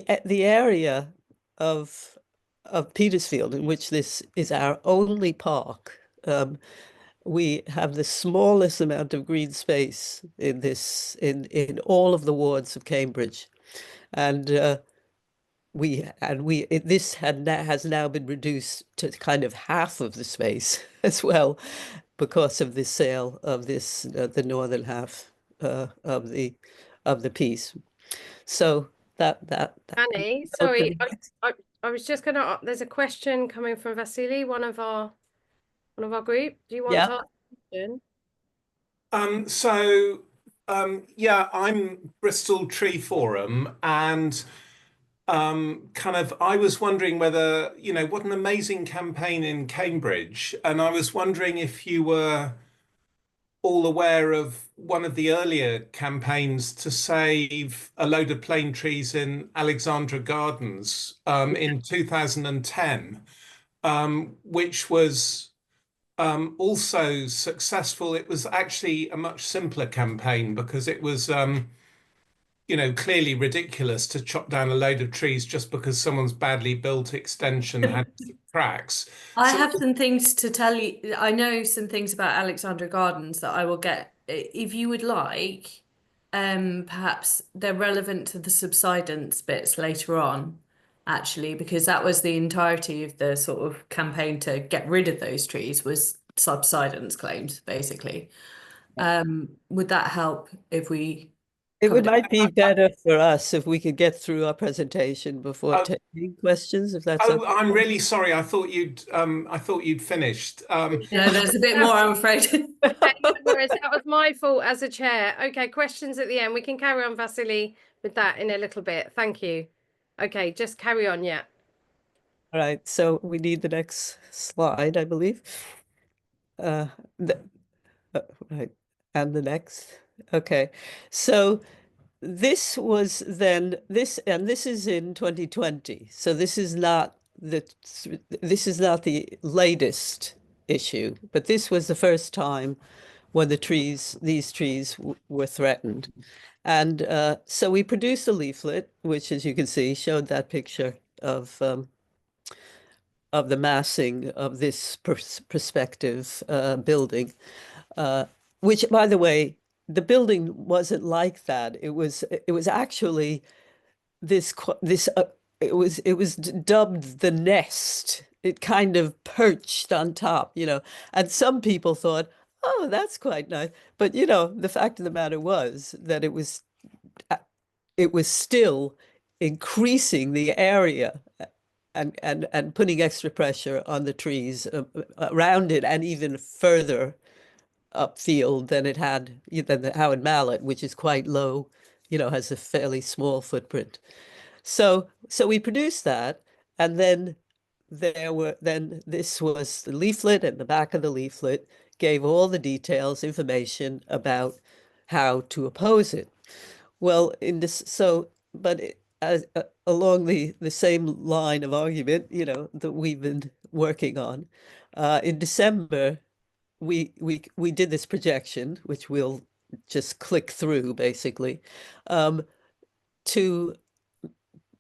Speaker 11: area of Petersfield, in which this is our only park, we have the smallest amount of green space in this in all of the wards of Cambridge, and this has now been reduced to kind of half of the space as well, because of the sale of this the northern half of the piece. So that
Speaker 8: Annie, sorry, I was just gonna. There's a question coming from Vasily, one of our group. Do you want
Speaker 11: yeah.
Speaker 8: to ask a question?
Speaker 5: Yeah, I'm Bristol Tree Forum, and kind of I was wondering whether, you know, what an amazing campaign in Cambridge, and I was wondering if you were all aware of one of the earlier campaigns to save a load of plane trees in Alexandra Gardens in 2010, which was also successful. It was actually a much simpler campaign because it was, you know, clearly ridiculous to chop down a load of trees just because someone's badly built extension had cracks.
Speaker 10: I
Speaker 5: So,
Speaker 10: have some things to tell you. I know some things about Alexandra Gardens that I will get if you would like. Perhaps they're relevant to the subsidence bits later on, actually, because that was the entirety of the sort of campaign to get rid of those trees was subsidence claims, basically. Would that help if we
Speaker 11: It
Speaker 10: covered
Speaker 11: might be better for us if we could get through our presentation before
Speaker 5: uh,
Speaker 11: taking questions, if that's
Speaker 5: oh,
Speaker 11: okay.
Speaker 5: I'm really sorry. I thought you'd finished.
Speaker 10: No, there's a bit more, I'm afraid.
Speaker 8: Okay, no worries. That was my fault as a chair. Okay, questions at the end. We can carry on, Vasily, with that in a little bit. Thank you. Okay, just carry on. Yeah.
Speaker 11: All right, so we need the next slide, I believe. Uh, the, right, and the next. Okay, so this was then and this is in 2020. So this is not the latest issue, but this was the first time when these trees were threatened. And so we produced a leaflet, which, as you can see, showed that picture of the massing of this prospective building, which, by the way, the building wasn't like that. It was actually it was dubbed the nest. It kind of perched on top, you know, and some people thought, oh, that's quite nice. But, you know, the fact of the matter was that it was still increasing the area and putting extra pressure on the trees around it and even further upfield than it had than the Howard Mallet, which is quite low, you know, has a fairly small footprint. So we produced that, and then this was the leaflet, and the back of the leaflet gave all the details, information about how to oppose it. Well, in this, so, but along the same line of argument, you know, that we've been working on, in December, we did this projection, which we'll just click through basically, to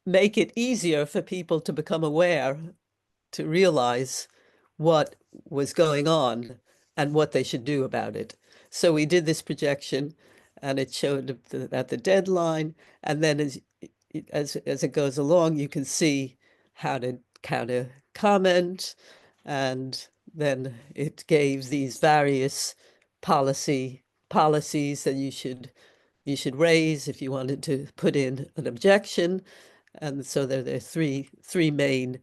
Speaker 11: make it easier for people to become aware, to realize what was going on and what they should do about it. So we did this projection, and it showed at the deadline, and then as it goes along, you can see how to comment, and then it gave these various policies that you should raise if you wanted to put in an objection. And so there are three main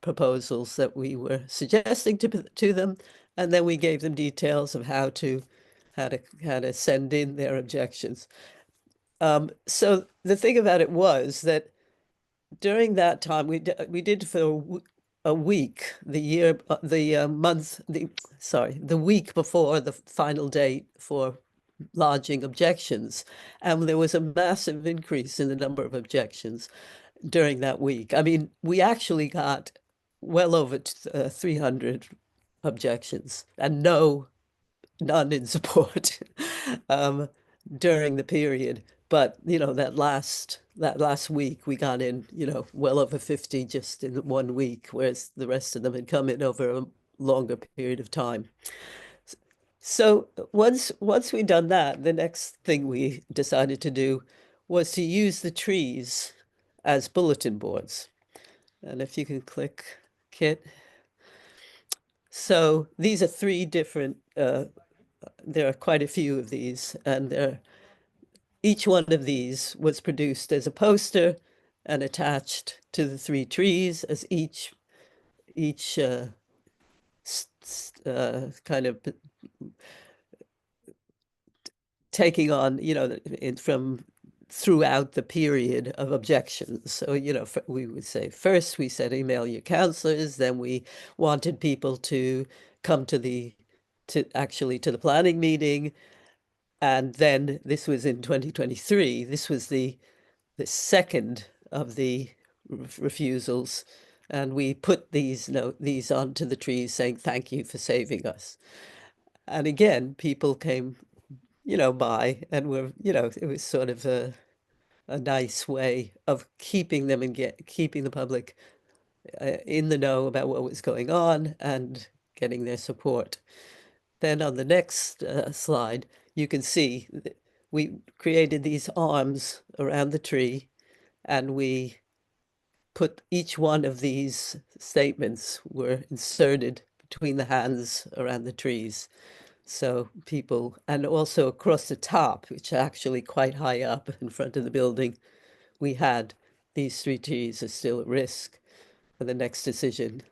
Speaker 11: proposals that we were suggesting to them. And then we gave them details of how to send in their objections. So the thing about it was that during that time, we did for a week, the week before the final date for lodging objections, and there was a massive increase in the number of objections during that week. I mean, we actually got well over 300 objections and none in support during the period. But that last week we got in well over 50 just in 1 week, whereas the rest of them had come in over a longer period of time. So once we'd done that, the next thing we decided to do was to use the trees as bulletin boards. And if you can click, Kit. So these are three different, there are quite a few of these, and each one of these was produced as a poster and attached to the three trees as each kind of taking on, from throughout the period of objections. So, we would say, first we said email your counselors, then we wanted people to come to the planning meeting. And then this was in 2023. This was the second of the refusals. And we put these onto the trees saying, thank you for saving us. And again, people came, by and it was sort of a nice way of keeping them and keeping the public in the know about what was going on and getting their support. Then on the next slide, you can see we created these arms around the tree, and we put each one of these statements were inserted between the hands around the trees. So people, and also across the top, which are actually quite high up in front of the building, we had these three trees are still at risk. For the next decision,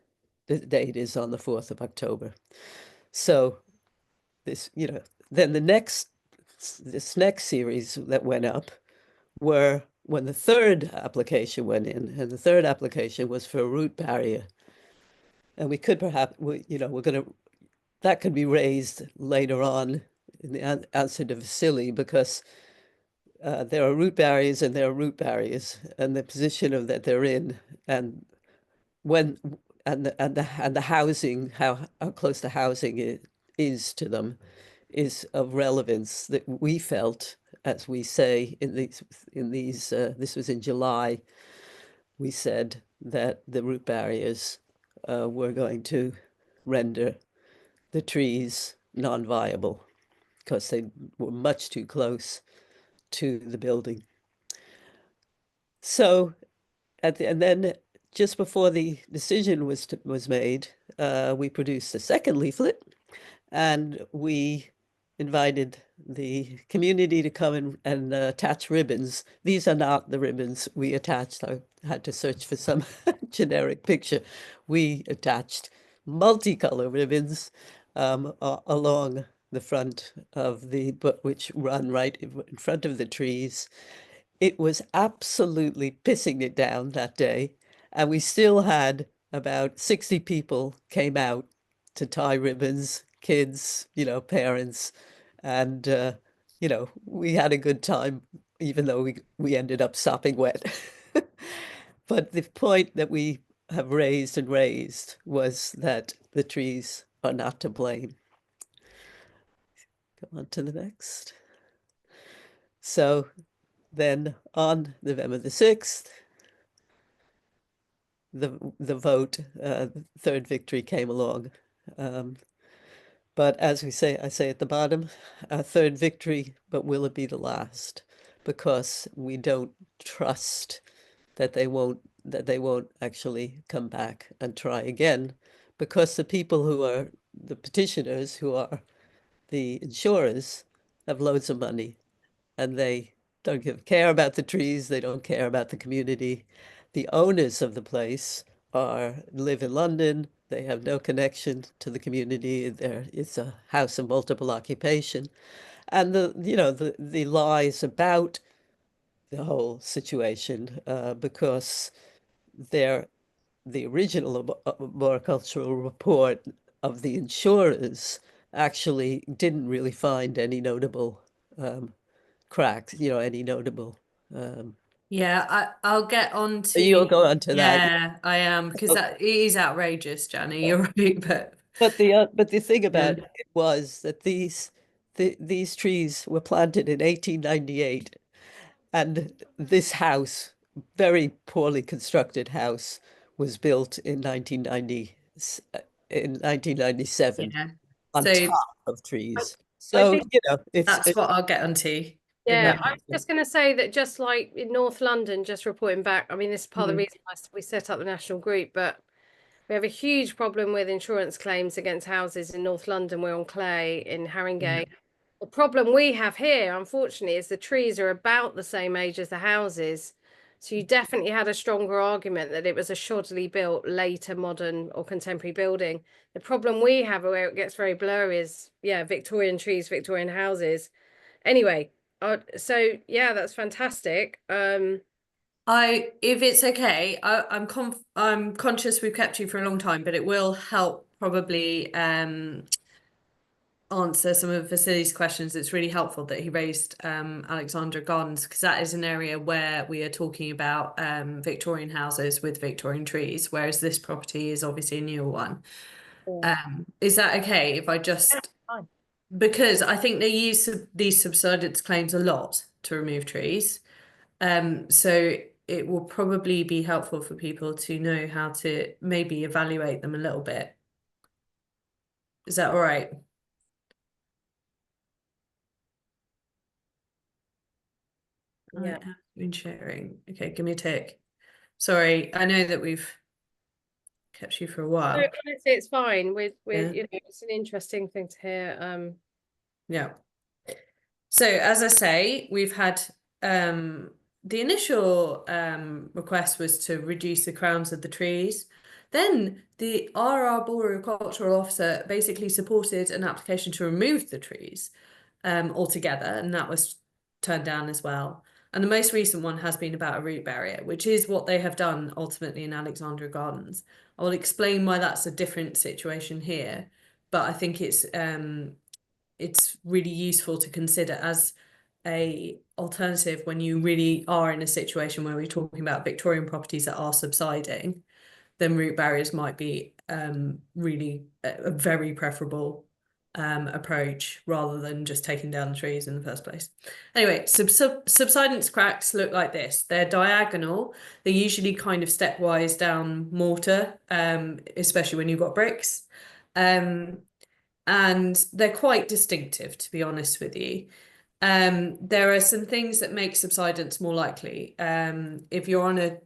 Speaker 11: the date is on the 4th of October. So this, then this next series that went up were when the third application went in, and the third application was for a root barrier. And we could perhaps, that could be raised later on in the answer to Vasily, because there are root barriers and there are root barriers, and the position of that they're in, and the housing, how close the housing is to them, is of relevance that we felt, as we say in these. This was in July. We said that the root barriers were going to render the trees non-viable because they were much too close to the building. So and then just before the decision was made, we produced a second leaflet, and we invited the community to come and attach ribbons. These are not the ribbons we attached. I had to search for some generic picture. We attached multicolor ribbons along the front of which run right in front of the trees. It was absolutely pissing it down that day, and we still had about 60 people came out to tie ribbons, kids, parents, and we had a good time, even though we ended up sopping wet. But the point that we have raised was that the trees are not to blame. Go on to the next. So then on November the 6th, the vote, third victory came along. But as I say at the bottom, our third victory, but will it be the last? Because we don't trust that they won't actually come back and try again, because the people who are the petitioners, who are the insurers, have loads of money, and they don't care about the trees. They don't care about the community. The owners of the place live in London. They have no connection to the community. It's a house of multiple occupation. And the lies about the whole situation, because the original monocultural report of the insurers actually didn't really find any notable cracks, any notable.
Speaker 10: I'll get on to.
Speaker 11: You'll go on to that.
Speaker 10: Yeah, I am, because
Speaker 11: So-
Speaker 10: that it is outrageous, Jenny. You're right, but
Speaker 11: But the thing about
Speaker 10: Yeah.
Speaker 11: it was that these trees were planted in 1898, and this house, very poorly constructed house, was built in 1990 in 1997
Speaker 10: yeah.
Speaker 11: on
Speaker 10: So
Speaker 11: top of trees.
Speaker 8: I
Speaker 11: So
Speaker 8: think
Speaker 11: it's
Speaker 10: that's what I'll get onto.
Speaker 8: Yeah, I was just going to say that just like in North London, just reporting back, I mean, this is part of the reason we set up the national group, but we have a huge problem with insurance claims against houses in North London. We're on Clay in Haringey. The problem we have here, unfortunately, is the trees are about the same age as the houses. So you definitely had a stronger argument that it was a shoddily built later modern or contemporary building. The problem we have where it gets very blurry is, yeah, Victorian trees, Victorian houses. Anyway, so yeah, that's fantastic.
Speaker 10: If it's okay, I'm conscious we've kept you for a long time, but it will help probably answer some of Vasily's questions. It's really helpful that he raised Alexandra Gardens, because that is an area where we are talking about Victorian houses with Victorian trees, whereas this property is obviously a newer one. Is that okay if I just,
Speaker 8: Fine.
Speaker 10: because I think they use these subsidence claims a lot to remove trees. So it will probably be helpful for people to know how to maybe evaluate them a little bit. Is that all right?
Speaker 8: Yeah.
Speaker 10: I have been sharing. Okay, give me a tick. Sorry, I know that we've kept you for a while.
Speaker 8: No, honestly, it's fine.
Speaker 10: Yeah.
Speaker 8: It's an interesting thing to hear.
Speaker 10: Yeah. So as I say, we've had the initial request was to reduce the crowns of the trees. Then our arboricultural officer basically supported an application to remove the trees altogether, and that was turned down as well. And the most recent one has been about a root barrier, which is what they have done ultimately in Alexandra Gardens. I will explain why that's a different situation here, but I think it's really useful to consider as a alternative when you really are in a situation where we're talking about Victorian properties that are subsiding. Then root barriers might be really a very preferable approach rather than just taking down the trees in the first place. Anyway, subsidence cracks look like this. They're diagonal. They're usually kind of stepwise down mortar, especially when you've got bricks. And they're quite distinctive, to be honest with you. There are some things that make subsidence more likely. If you're on a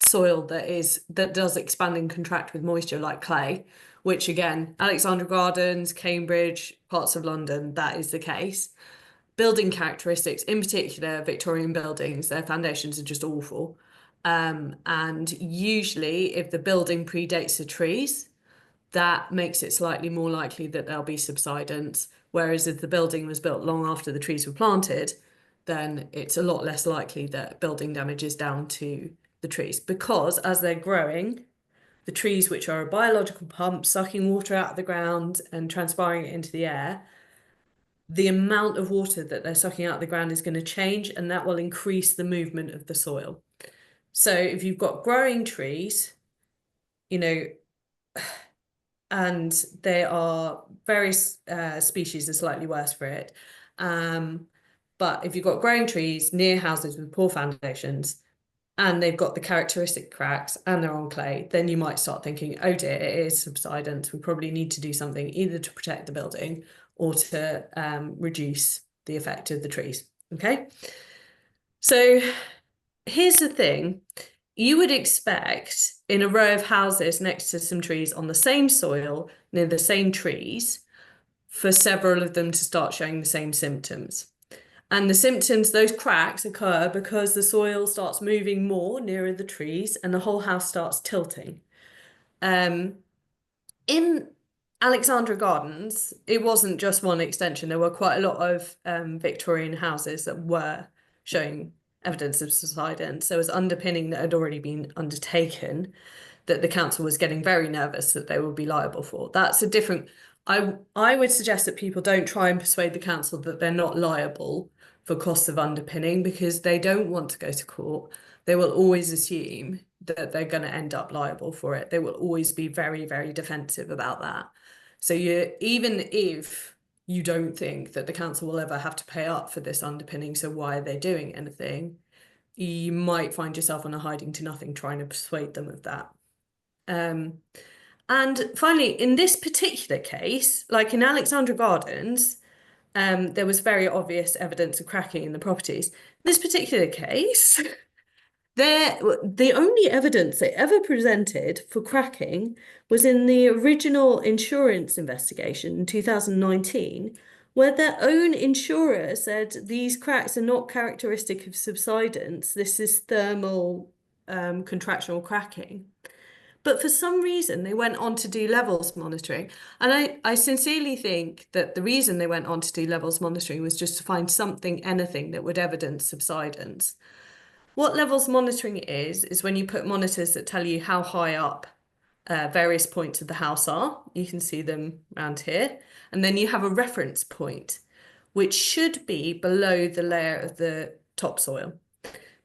Speaker 10: soil that does expand and contract with moisture, like clay, which again, Alexandra Gardens, Cambridge, parts of London, that is the case. Building characteristics, in particular Victorian buildings, their foundations are just awful. And usually if the building predates the trees, that makes it slightly more likely that there'll be subsidence. Whereas if the building was built long after the trees were planted, then it's a lot less likely that building damage is down to the trees, because as they're growing, the trees, which are a biological pump sucking water out of the ground and transpiring it into the air, the amount of water that they're sucking out of the ground is going to change, and that will increase the movement of the soil. So if you've got growing trees, and there are various species are slightly worse for it. But if you've got growing trees near houses with poor foundations, and they've got the characteristic cracks and they're on clay, then you might start thinking, oh dear, it is subsidence. We probably need to do something either to protect the building or to reduce the effect of the trees. Okay. So here's the thing. You would expect in a row of houses next to some trees on the same soil, near the same trees, for several of them to start showing the same symptoms. And the symptoms, those cracks, occur because the soil starts moving more nearer the trees and the whole house starts tilting. In Alexandra Gardens, it wasn't just one extension. There were quite a lot of Victorian houses that were showing evidence of subsidence. There was underpinning that had already been undertaken that the council was getting very nervous that they would be liable for. That's a different. I would suggest that people don't try and persuade the council that they're not liable for costs of underpinning, because they don't want to go to court. They will always assume that they're going to end up liable for it. They will always be very, very defensive about that. So even if you don't think that the council will ever have to pay up for this underpinning, so why are they doing anything? You might find yourself on a hiding to nothing trying to persuade them of that. And finally, in this particular case, like in Alexandra Gardens, there was very obvious evidence of cracking in the properties. In this particular case, the only evidence they ever presented for cracking was in the original insurance investigation in 2019, where their own insurer said these cracks are not characteristic of subsidence. This is thermal contractional cracking. But for some reason, they went on to do levels monitoring. And I sincerely think that the reason they went on to do levels monitoring was just to find something, anything that would evidence subsidence. What levels monitoring is when you put monitors that tell you how high up various points of the house are. You can see them around here. And then you have a reference point, which should be below the layer of the topsoil,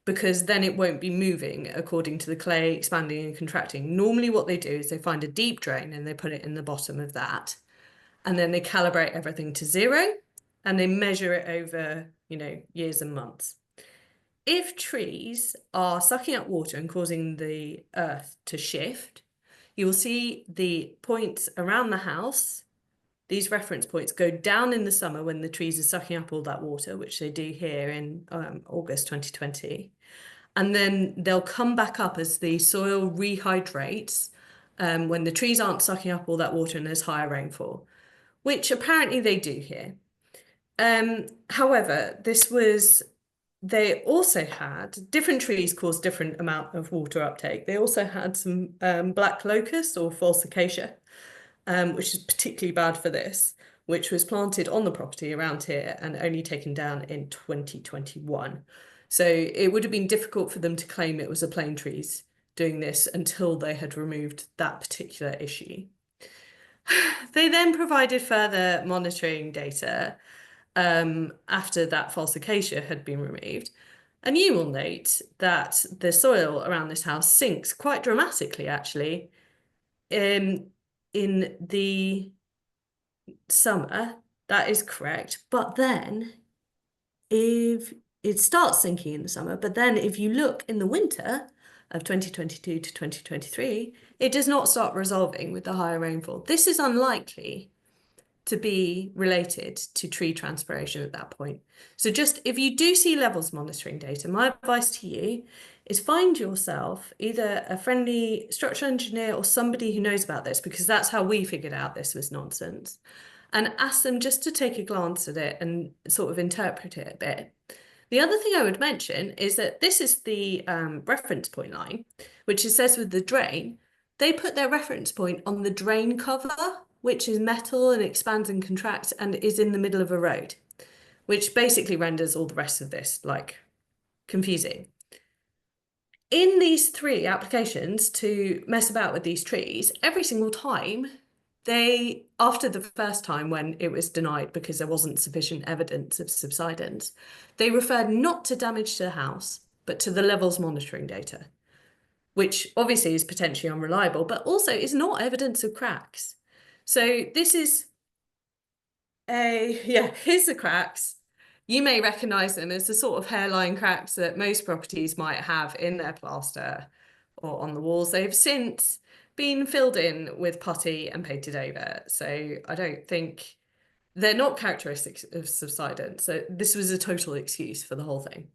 Speaker 10: because then it won't be moving according to the clay expanding and contracting. Normally what they do is they find a deep drain and they put it in the bottom of that. And then they calibrate everything to 0 and they measure it over, years and months. If trees are sucking up water and causing the earth to shift, you will see the points around the house, these reference points, go down in the summer when the trees are sucking up all that water, which they do here in August 2020. And then they'll come back up as the soil rehydrates when the trees aren't sucking up all that water and there's higher rainfall, which apparently they do here. However, they also had different trees cause different amount of water uptake. They also had some black locust or false acacia, which is particularly bad for this, which was planted on the property around here and only taken down in 2021. So it would have been difficult for them to claim it was the plane trees doing this until they had removed that particular issue. They then provided further monitoring data after that false acacia had been removed. And you will note that the soil around this house sinks quite dramatically, actually. In the summer, that is correct. But then if it starts sinking in the summer, but then if you look in the winter of 2022 to 2023, it does not start resolving with the higher rainfall. This is unlikely to be related to tree transpiration at that point. So just if you do see levels monitoring data, my advice to you is find yourself either a friendly structural engineer or somebody who knows about this, because that's how we figured out this was nonsense, and ask them just to take a glance at it and sort of interpret it a bit. The other thing I would mention is that this is the reference point line, which it says with the drain. They put their reference point on the drain cover, which is metal and expands and contracts and is in the middle of a road, which basically renders all the rest of this like confusing. In these 3 applications to mess about with these trees, every single time after the first time when it was denied because there wasn't sufficient evidence of subsidence, they referred not to damage to the house, but to the levels monitoring data, which obviously is potentially unreliable, but also is not evidence of cracks. So this is here's the cracks. You may recognise them as the sort of hairline cracks that most properties might have in their plaster or on the walls. They've since been filled in with putty and painted over. So I don't think they're not characteristics of subsidence. So this was a total excuse for the whole thing,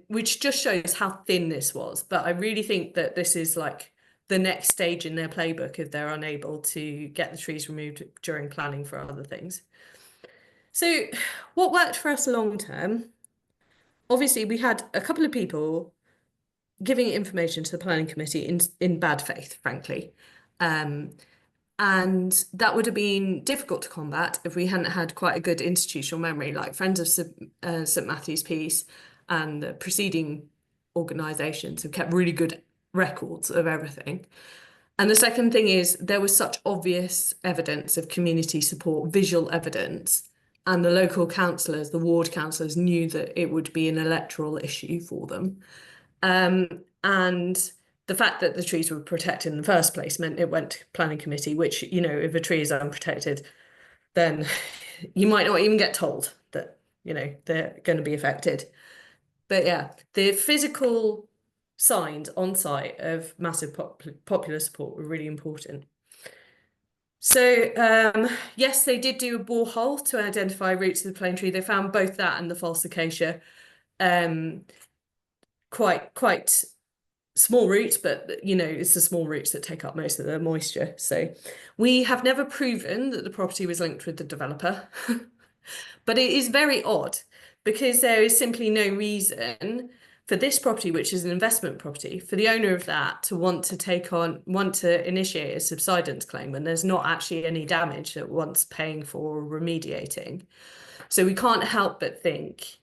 Speaker 10: which just shows how thin this was. But I really think that this is like the next stage in their playbook if they're unable to get the trees removed during planning for other things. So what worked for us long term? Obviously, we had a couple of people giving information to the planning committee in bad faith, frankly. And And that would have been difficult to combat if we hadn't had quite a good institutional memory, like Friends of St Matthew's Peace and the preceding organisations have kept really good records of everything. And the second thing is there was such obvious evidence of community support, visual evidence, and the local councillors, the ward councillors, knew that it would be an electoral issue for them. And the fact that the trees were protected in the first place meant it went to planning committee, which, you know, if a tree is unprotected, then you might not even get told that, you know, they're going to be affected. But yeah, the physical signs on site of massive popular support were really important. So yes, they did do a borehole to identify roots of the plane tree. They found both that and the false acacia. Quite small roots, but you know, it's the small roots that take up most of the moisture. So we have never proven that the property was linked with the developer, but it is very odd because there is simply no reason for this property, which is an investment property, for the owner of that to want to initiate a subsidence claim when there's not actually any damage that wants paying for or remediating. So we can't help but think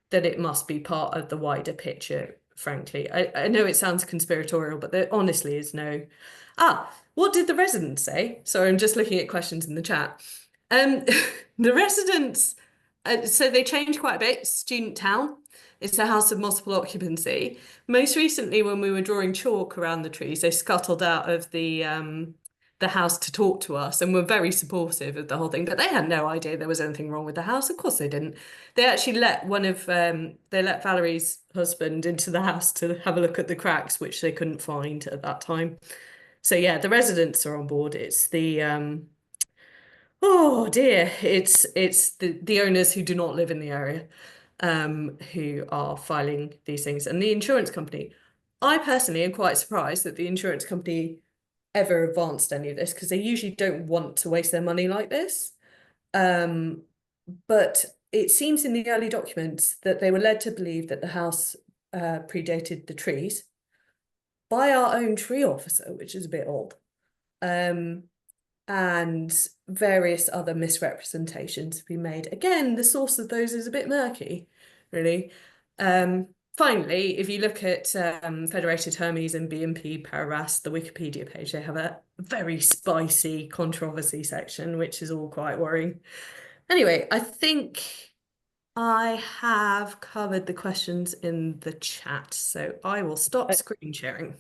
Speaker 10: that it must be part of the wider picture, frankly. I know it sounds conspiratorial, but there honestly is no... what did the residents say? Sorry, I'm just looking at questions in the chat. The residents, so they changed quite a bit. Student town. It's a house of multiple occupancy. Most recently, when we were drawing chalk around the trees, they scuttled out of the house to talk to us and were very supportive of the whole thing, but they had no idea there was anything wrong with the house. Of course they didn't. They actually let they let Valerie's husband into the house to have a look at the cracks, which they couldn't find at that time. So yeah, the residents are on board. It's the oh dear, it's the owners who do not live in the area who are filing these things, and the insurance company. I personally am quite surprised that the insurance company ever advanced any of this, because they usually don't want to waste their money like this. But it seems in the early documents that they were led to believe that the house predated the trees by our own tree officer, which is a bit odd. And various other misrepresentations have been made. Again, the source of those is a bit murky, really. Finally, if you look at Federated Hermes and BNP Paribas, the Wikipedia page, they have a very spicy controversy section, which is all quite worrying. Anyway, I think I have covered the questions in the chat, so I will stop screen sharing.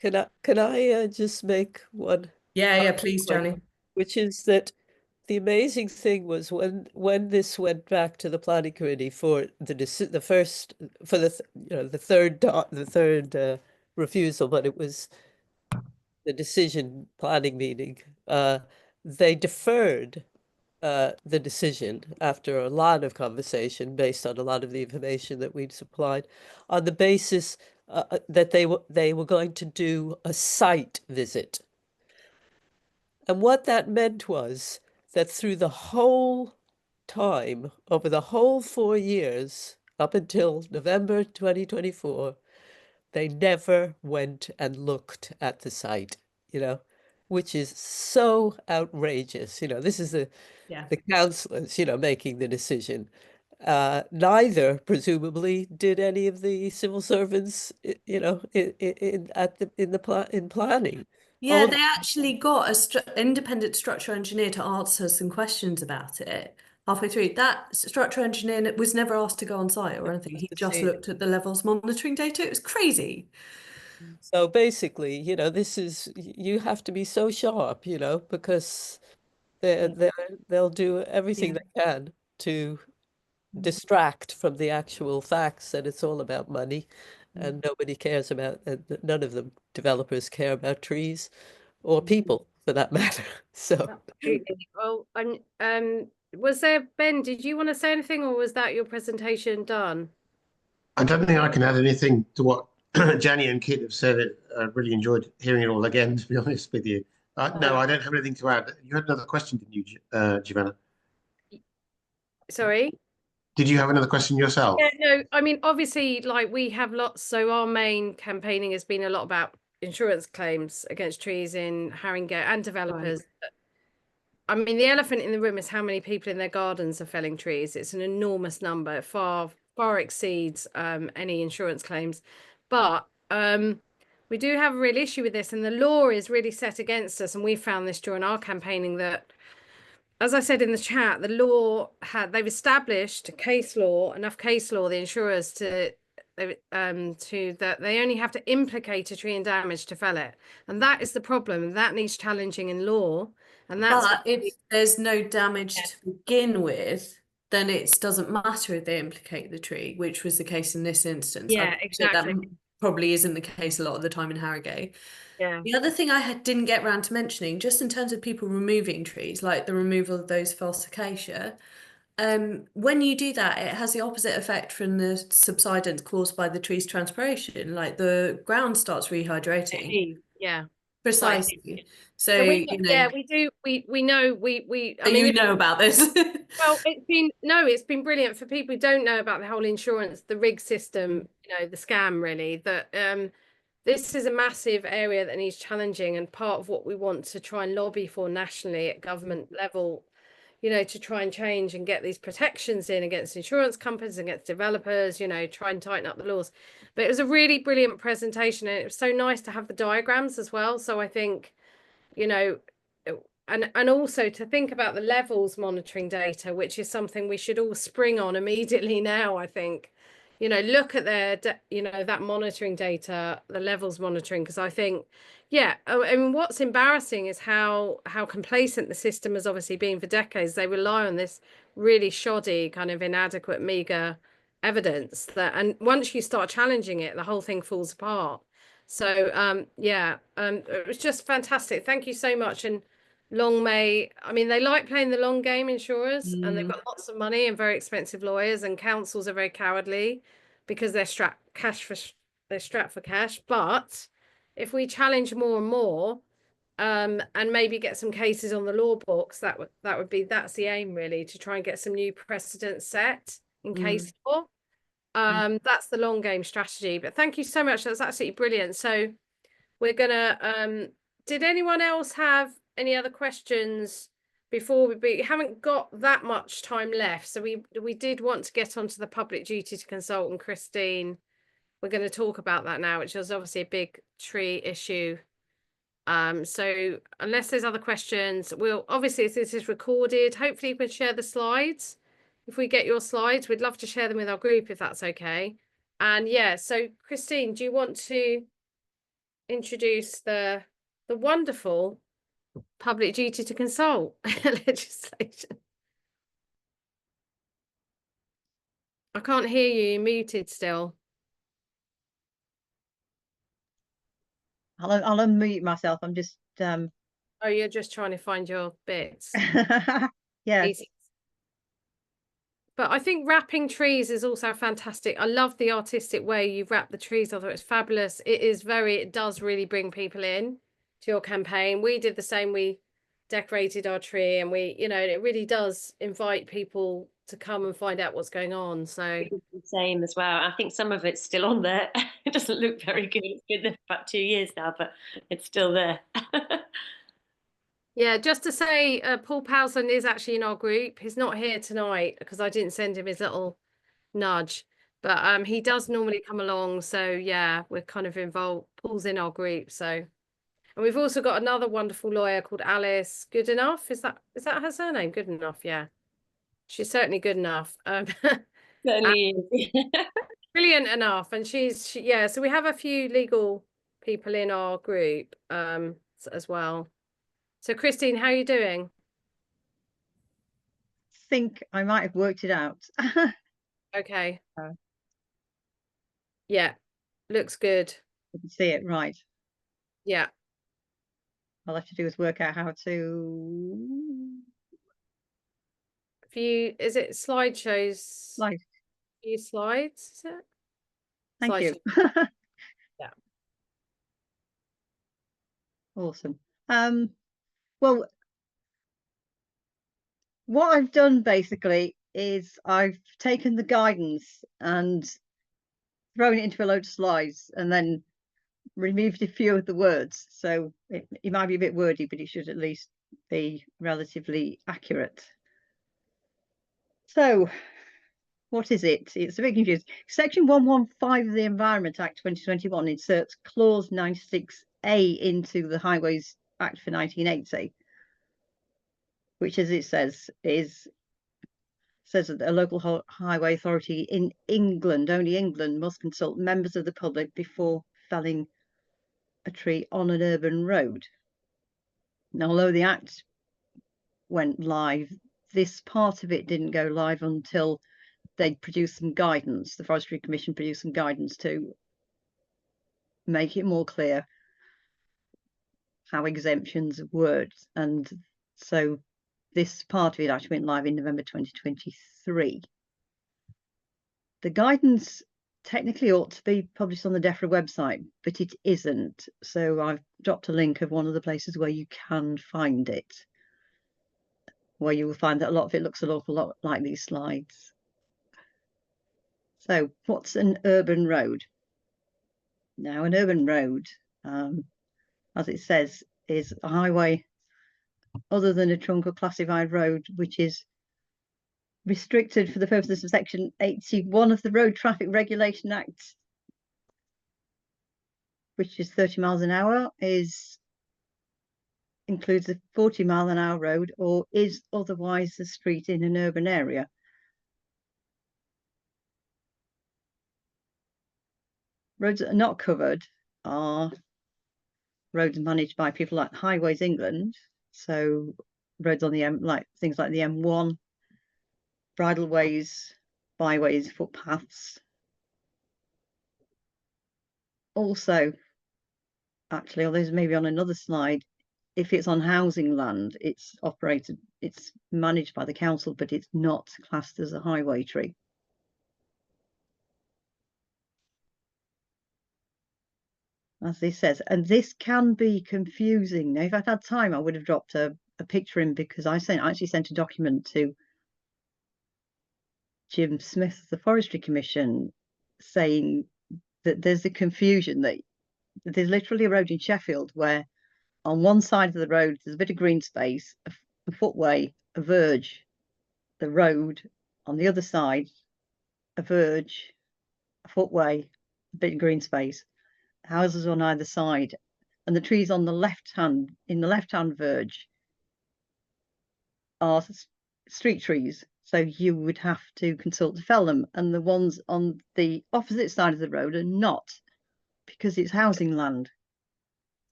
Speaker 11: Can I just make one?
Speaker 10: Yeah, please, Johnny.
Speaker 11: Which is that the amazing thing was when this went back to the planning committee for the third refusal, but it was the decision planning meeting. They deferred the decision after a lot of conversation based on a lot of the information that we'd supplied, on the basis that they were going to do a site visit. And what that meant was that through the whole time, over the whole 4 years, up until November 2024, they never went and looked at the site, you know, which is so outrageous. You know, this is the councillors, you know, making the decision. Neither, presumably, did any of the civil servants, you know, in planning.
Speaker 10: Yeah, they actually got an independent structural engineer to answer some questions about it halfway through. That structural engineer was never asked to go on site or anything. He just looked at the levels monitoring data. It was crazy.
Speaker 11: So basically, you know, you have to be so sharp, you know, because they'll do everything they can to distract from the actual facts that it's all about money, and nobody cares about, none of the developers care about trees or people for that matter. So
Speaker 8: well, was there, Ben, did you want to say anything, or was that your presentation done?
Speaker 4: I don't think I can add anything to what Jenny and Kit have said. I really enjoyed hearing it all again, to be honest with you. No, I don't have anything to add. You had another question, didn't you, Giovanna?
Speaker 8: Sorry?
Speaker 4: Did you have another question yourself?
Speaker 8: Yeah, no, I mean, obviously, like, we have lots, so our main campaigning has been a lot about insurance claims against trees in Haringey and developers. I mean, the elephant in the room is how many people in their gardens are felling trees. It's an enormous number. It far exceeds any insurance claims. But we do have a real issue with this, and the law is really set against us. And we found this during our campaigning that, as I said in the chat, the law they've established enough case law, the insurers to that they only have to implicate a tree in damage to fell it, and that is the problem, and that needs challenging in law. And that's
Speaker 10: But if there's no damage to begin with, then it doesn't matter if they implicate the tree, which was the case in this instance.
Speaker 8: Yeah, exactly.
Speaker 10: That probably isn't the case a lot of the time in Harrogate.
Speaker 8: Yeah.
Speaker 10: The other thing I didn't get around to mentioning, just in terms of people removing trees, like the removal of those false acacia, when you do that, it has the opposite effect from the subsidence caused by the tree's transpiration. Like the ground starts rehydrating.
Speaker 8: Yeah.
Speaker 10: Precisely. So,
Speaker 8: So
Speaker 10: you know,
Speaker 8: yeah, we do. We know. I mean,
Speaker 10: you know about this.
Speaker 8: well, it's been brilliant for people who don't know about the whole insurance, the rig system, the scam really, that this is a massive area that needs challenging, and part of what we want to try and lobby for nationally at government level, to try and change and get these protections in against insurance companies, against developers, try and tighten up the laws. But it was a really brilliant presentation, and it was so nice to have the diagrams as well. So I think, and also to think about the levels monitoring data, which is something we should all spring on immediately now, I think. Look at that monitoring data, the levels monitoring, because I think, I mean, what's embarrassing is how complacent the system has obviously been for decades. They rely on this really shoddy, kind of inadequate, meager evidence and once you start challenging it, the whole thing falls apart. So it was just fantastic. Thank you so much. And long may, I mean, they like playing the long game, insurers, and they've got lots of money and very expensive lawyers, and councils are very cowardly because they're strapped for cash. But if we challenge more and more, and maybe get some cases on the law books, that's the aim really, to try and get some new precedents set in case law. That's the long game strategy. But thank you so much. That's absolutely brilliant. So we're gonna did anyone else have any other questions before we haven't got that much time left, so we did want to get onto the public duty to consult, and Christine, we're going to talk about that now, which is obviously a big tree issue. So unless there's other questions, we'll obviously, if this is recorded, hopefully you can share the slides. If we get your slides, we'd love to share them with our group if that's okay. And so Christine, do you want to introduce the wonderful public duty to consult legislation? I can't hear you. You're muted still.
Speaker 2: I'll unmute myself. I'm just
Speaker 8: Oh, you're just trying to find your bits.
Speaker 2: yes.
Speaker 8: Easy. But I think wrapping trees is also fantastic. I love the artistic way you wrap the trees. I thought it's fabulous. It does really bring people in to your campaign. We did the same. We decorated our tree, and it really does invite people to come and find out what's going on. So
Speaker 1: the same as well. I think some of it's still on there. It doesn't look very good. It's been there for about 2 years now, but it's still there.
Speaker 8: yeah, just to say, Paul Powson is actually in our group. He's not here tonight because I didn't send him his little nudge, but he does normally come along. So yeah, we're kind of involved. Paul's in our group. So, and we've also got another wonderful lawyer called Alice Goodenough. Is that her surname? Goodenough, yeah. She's certainly good enough.
Speaker 1: Certainly is.
Speaker 8: Brilliant enough. And so we have a few legal people in our group as well. So Christine, how are you doing?
Speaker 2: Think I might have worked it out.
Speaker 8: Okay. Yeah, looks good.
Speaker 2: You can see it, right?
Speaker 8: Yeah.
Speaker 2: All I have to do is work out how to.
Speaker 8: Is it slideshows?
Speaker 2: Slide.
Speaker 8: Few slides, is it?
Speaker 2: Thank you.
Speaker 8: Yeah.
Speaker 2: Awesome. Well, what I've done basically is I've taken the guidance and thrown it into a load of slides, and then removed a few of the words, so it might be a bit wordy, but it should at least be relatively accurate. So what is it? It's a bit confusing. Section 115 of the Environment Act 2021 inserts clause 96A into the Highways Act for 1980, which, as it says that a local highway authority in England, only England, must consult members of the public before felling a tree on an urban road. Now, although the Act went live, this part of it didn't go live until they produced some guidance. The Forestry Commission produced some guidance to make it more clear how exemptions worked. And so this part of it actually went live in November 2023. The guidance technically ought to be published on the DEFRA website, but it isn't. So I've dropped a link of one of the places where you can find it, where you will find that a lot of it looks an awful lot like these slides. So what's an urban road? Now, an urban road, as it says, is a highway other than a trunk or classified road, which is restricted for the purposes of Section 81 of the Road Traffic Regulation Act, which is 30 miles an hour, includes a 40-mile-an-hour road, or is otherwise a street in an urban area. Roads that are not covered are roads managed by people like Highways England, so roads on the like things like the M1, bridleways, byways, footpaths. Also, actually, although this may be on another slide, if it's on housing land, it's managed by the council, but it's not classed as a highway tree. As this says, and this can be confusing. Now, if I'd had time, I would have dropped a picture in, because I actually sent a document to Jim Smith, the Forestry Commission, saying that there's a confusion that there's literally a road in Sheffield where on one side of the road there's a bit of green space, a footway, a verge, the road. On the other side, a verge, a footway, a bit of green space, houses on either side, and the trees on the left-hand verge are street trees, so you would have to consult to fell them, and the ones on the opposite side of the road are not, because it's housing land,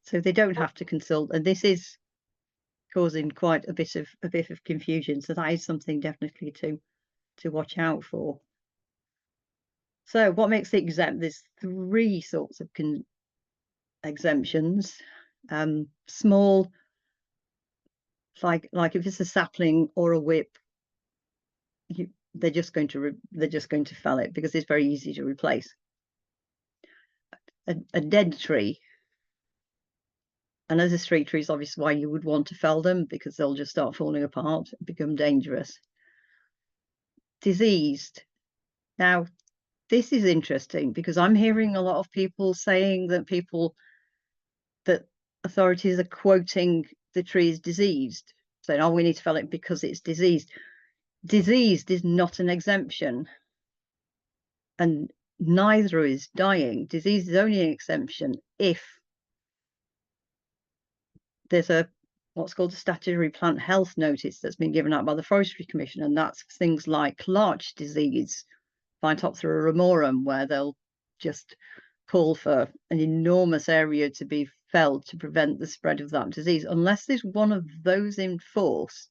Speaker 2: so they don't have to consult, and this is causing quite a bit of confusion. So that is something definitely to watch out for. So what makes it exempt? There's three sorts of exemptions. Small, like if it's a sapling or a whip, they're just going to fell it because it's very easy to replace. A dead tree, and as a street tree is obviously why you would want to fell them, because they'll just start falling apart and become dangerous. Diseased. Now, this is interesting because I'm hearing a lot of people saying that authorities are quoting the tree as diseased, saying, oh, we need to fell it because it's diseased. Diseased is not an exemption, and neither is dying. Disease is only an exemption if there's what's called a statutory plant health notice that's been given out by the Forestry Commission, and that's things like larch disease, Phytophthora ramorum, where they'll just call for an enormous area to be felled to prevent the spread of that disease. Unless there's one of those in force,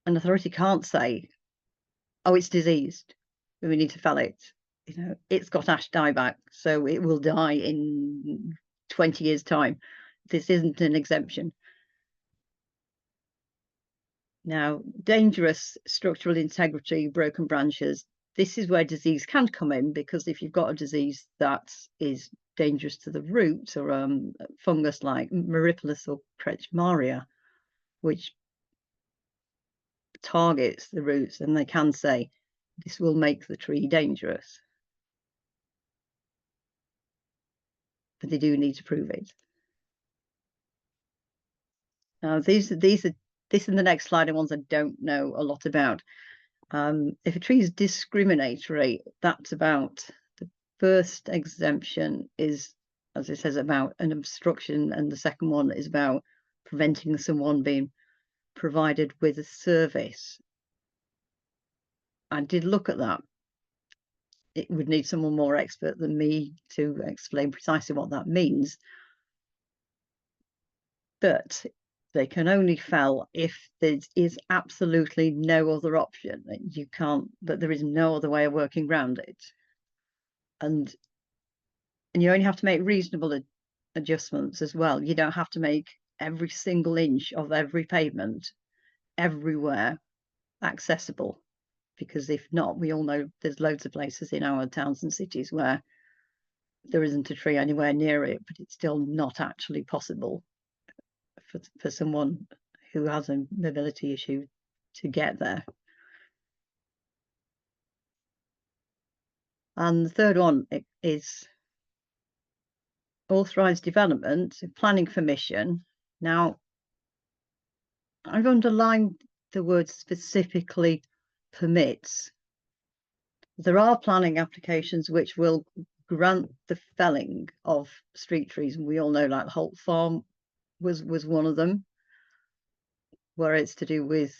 Speaker 2: an authority can't say, oh, it's diseased, we need to fell it. It's got ash dieback, so it will die in 20 years' time. This isn't an exemption. Now, dangerous structural integrity, broken branches, this is where disease can come in, because if you've got a disease that is dangerous to the roots, or fungus like Meripolis or Kretschmaria, which targets the roots, and they can say this will make the tree dangerous. but they do need to prove it. Now, this and the next slide are ones I don't know a lot about. If a tree is discriminatory, that's about the first exemption is, as it says, about an obstruction, and the second one is about preventing someone being provided with a service. I did look at that. It would need someone more expert than me to explain precisely what that means. But they can only fell if there is absolutely no other option. You can't, but there is no other way of working around it. And you only have to make reasonable adjustments as well. You don't have to make every single inch of every pavement everywhere accessible, because if not, we all know there's loads of places in our towns and cities where there isn't a tree anywhere near it, but it's still not actually possible for someone who has a mobility issue to get there. And the third one is authorised development, planning permission. Now, I've underlined the word specifically permits. There are planning applications which will grant the felling of street trees, and we all know, like Holt Farm was one of them, where it's to do with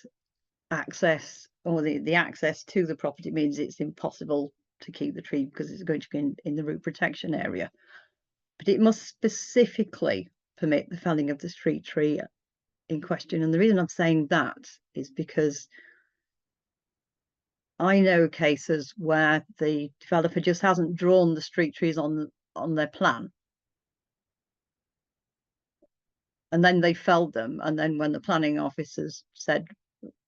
Speaker 2: access, or the access to the property means it's impossible to keep the tree because it's going to be in the root protection area. But it must specifically permit the felling of the street tree in question. And the reason I'm saying that is because I know cases where the developer just hasn't drawn the street trees on their plan, and then they felled them, and then when the planning officers said,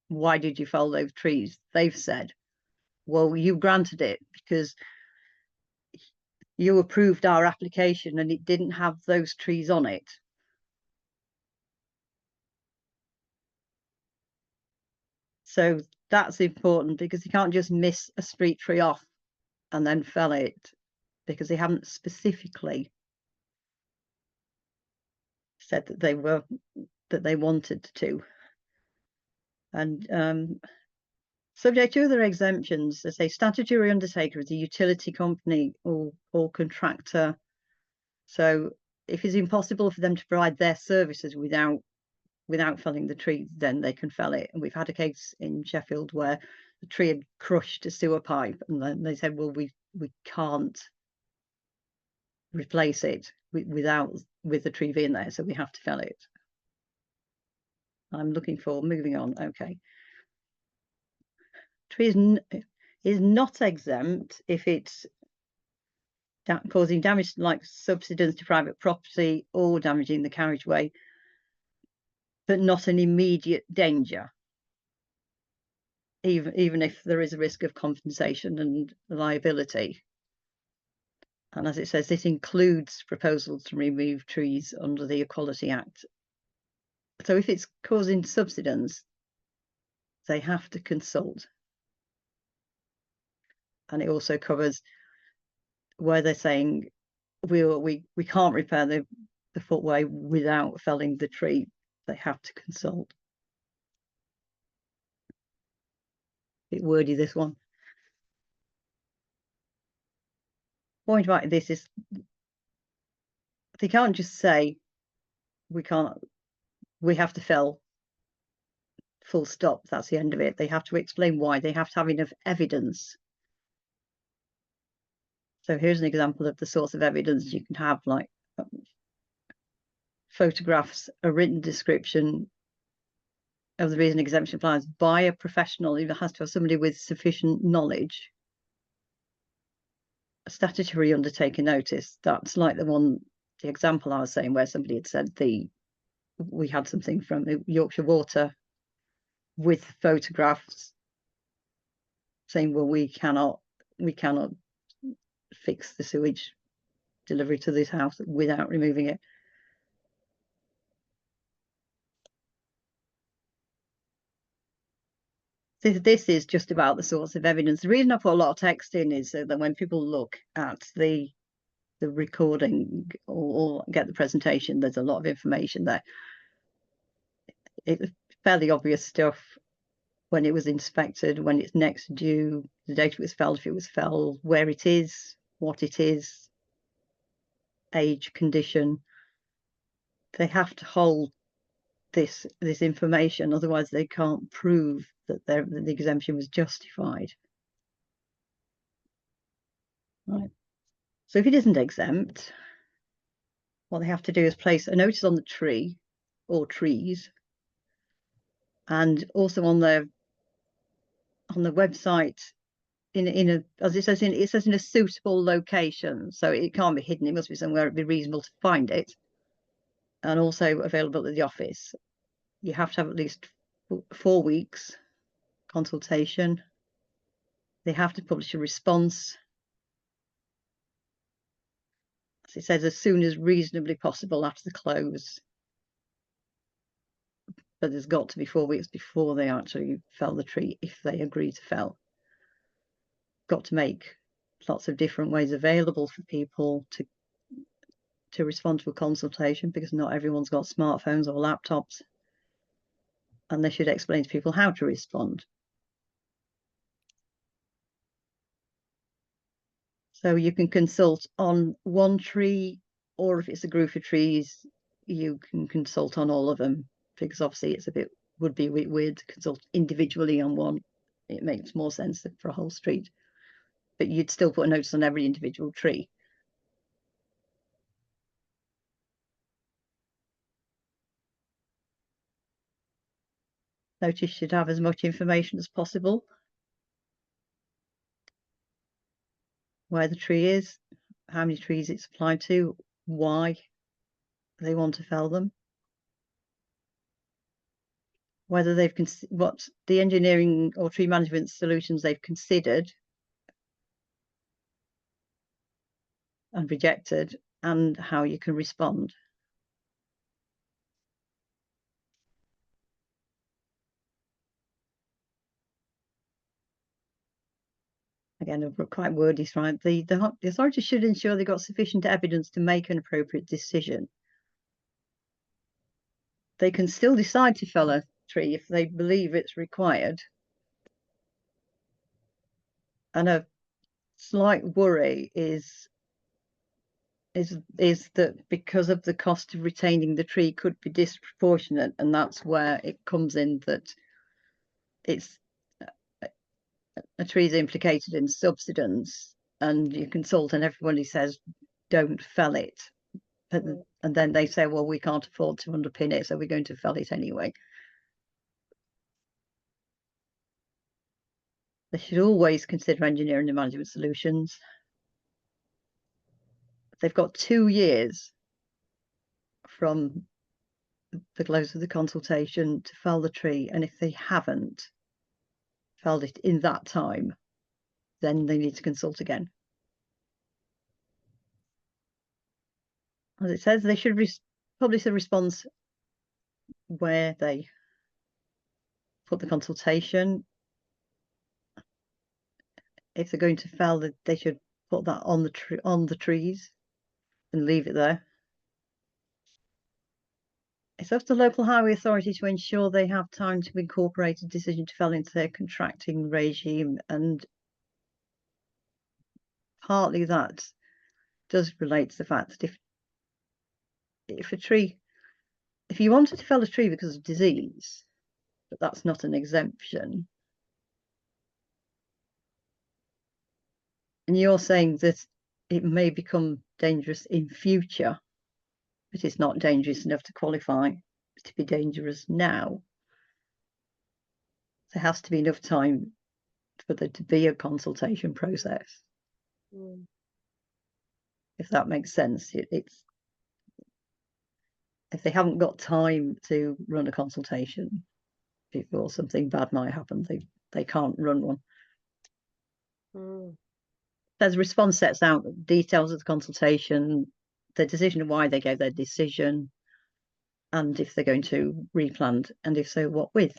Speaker 2: why did you fell those trees, they've said, well, you granted it because you approved our application and it didn't have those trees on it. So that's important, because you can't just miss a street tree off and then fell it because they haven't specifically said that they wanted to. And subject to other exemptions, they say statutory undertaker is a utility company or contractor. So if it's impossible for them to provide their services without felling the tree, then they can fell it. And we've had a case in Sheffield where the tree had crushed a sewer pipe, and then they said, well, we can't replace it with the tree being there, so we have to fell it. I'm looking for moving on. Okay. Tree is not exempt if it's causing damage like subsidence to private property or damaging the carriageway, but not an immediate danger, even if there is a risk of compensation and liability. And as it says, this includes proposals to remove trees under the Equality Act. So if it's causing subsidence, they have to consult. And it also covers where they're saying we can't repair the footway without felling the tree. They have to consult. Bit wordy, this one. Point about this is they can't just say we have to fell, full stop, that's the end of it. They have to explain why. They have to have enough evidence. So here's an example of the source of evidence you can have, like photographs, a written description of the reason exemption applies by a professional. It has to have somebody with sufficient knowledge. A statutory undertaking notice, that's like the example I was saying, where somebody had said we had something from the Yorkshire Water with photographs saying, well, we cannot fix the sewage delivery to this house without removing it. This is just about the source of evidence. The reason I put a lot of text in is so that when people look at the the recording or get the presentation, there's a lot of information there. It's fairly obvious stuff when it was inspected, when it's next due, the date it was felled, if it was felled, where it is, what it is, age, condition. They have to hold this information, otherwise they can't prove that the exemption was justified. Right. So if it isn't exempt, what they have to do is place a notice on the tree or trees, and also on the website in a, as it says in a suitable location. So it can't be hidden, it must be somewhere it'd be reasonable to find it, and also available at the office. You have to have at least 4 weeks consultation. They have to publish a response. As it says, as soon as reasonably possible after the close. But there's got to be 4 weeks before they actually fell the tree, if they agree to fell. Got to make lots of different ways available for people to respond to a consultation, because not everyone's got smartphones or laptops, and they should explain to people how to respond. So you can consult on one tree, or if it's a group of trees, you can consult on all of them, because obviously would be a bit weird to consult individually on one. It makes more sense for a whole street, but you'd still put a notice on every individual tree. Notice should have as much information as possible. Where the tree is, how many trees it's applied to, why they want to fell them, whether they've what the engineering or tree management solutions they've considered and rejected, and how you can respond. Again, quite wordy, right? The authority should ensure they've got sufficient evidence to make an appropriate decision. They can still decide to fell a tree if they believe it's required. And a slight worry is that because of the cost of retaining the tree could be disproportionate, and that's where it comes in, that it's a tree is implicated in subsidence, and you consult and everybody says don't fell it, and then they say, well, we can't afford to underpin it, so we're going to fell it anyway. They should always consider engineering and management solutions. They've got 2 years from the close of the consultation to fell the tree, and if they haven't felled it in that time, then they need to consult again. As it says, they should publish a response where they put the consultation. If they're going to fell, they should put that on the trees and leave it there. It's up to the local highway authority to ensure they have time to incorporate a decision to fell into their contracting regime, and partly that does relate to the fact that if you wanted to fell a tree because of disease, but that's not an exemption, and you're saying that it may become dangerous in future, but it's not dangerous enough to qualify to be dangerous now, there has to be enough time for there to be a consultation process. If that makes sense. It's if they haven't got time to run a consultation before something bad might happen, they can't run one. There's a response sets out the details of the consultation, the decision of why they gave their decision, and if they're going to replant, and if so, what with.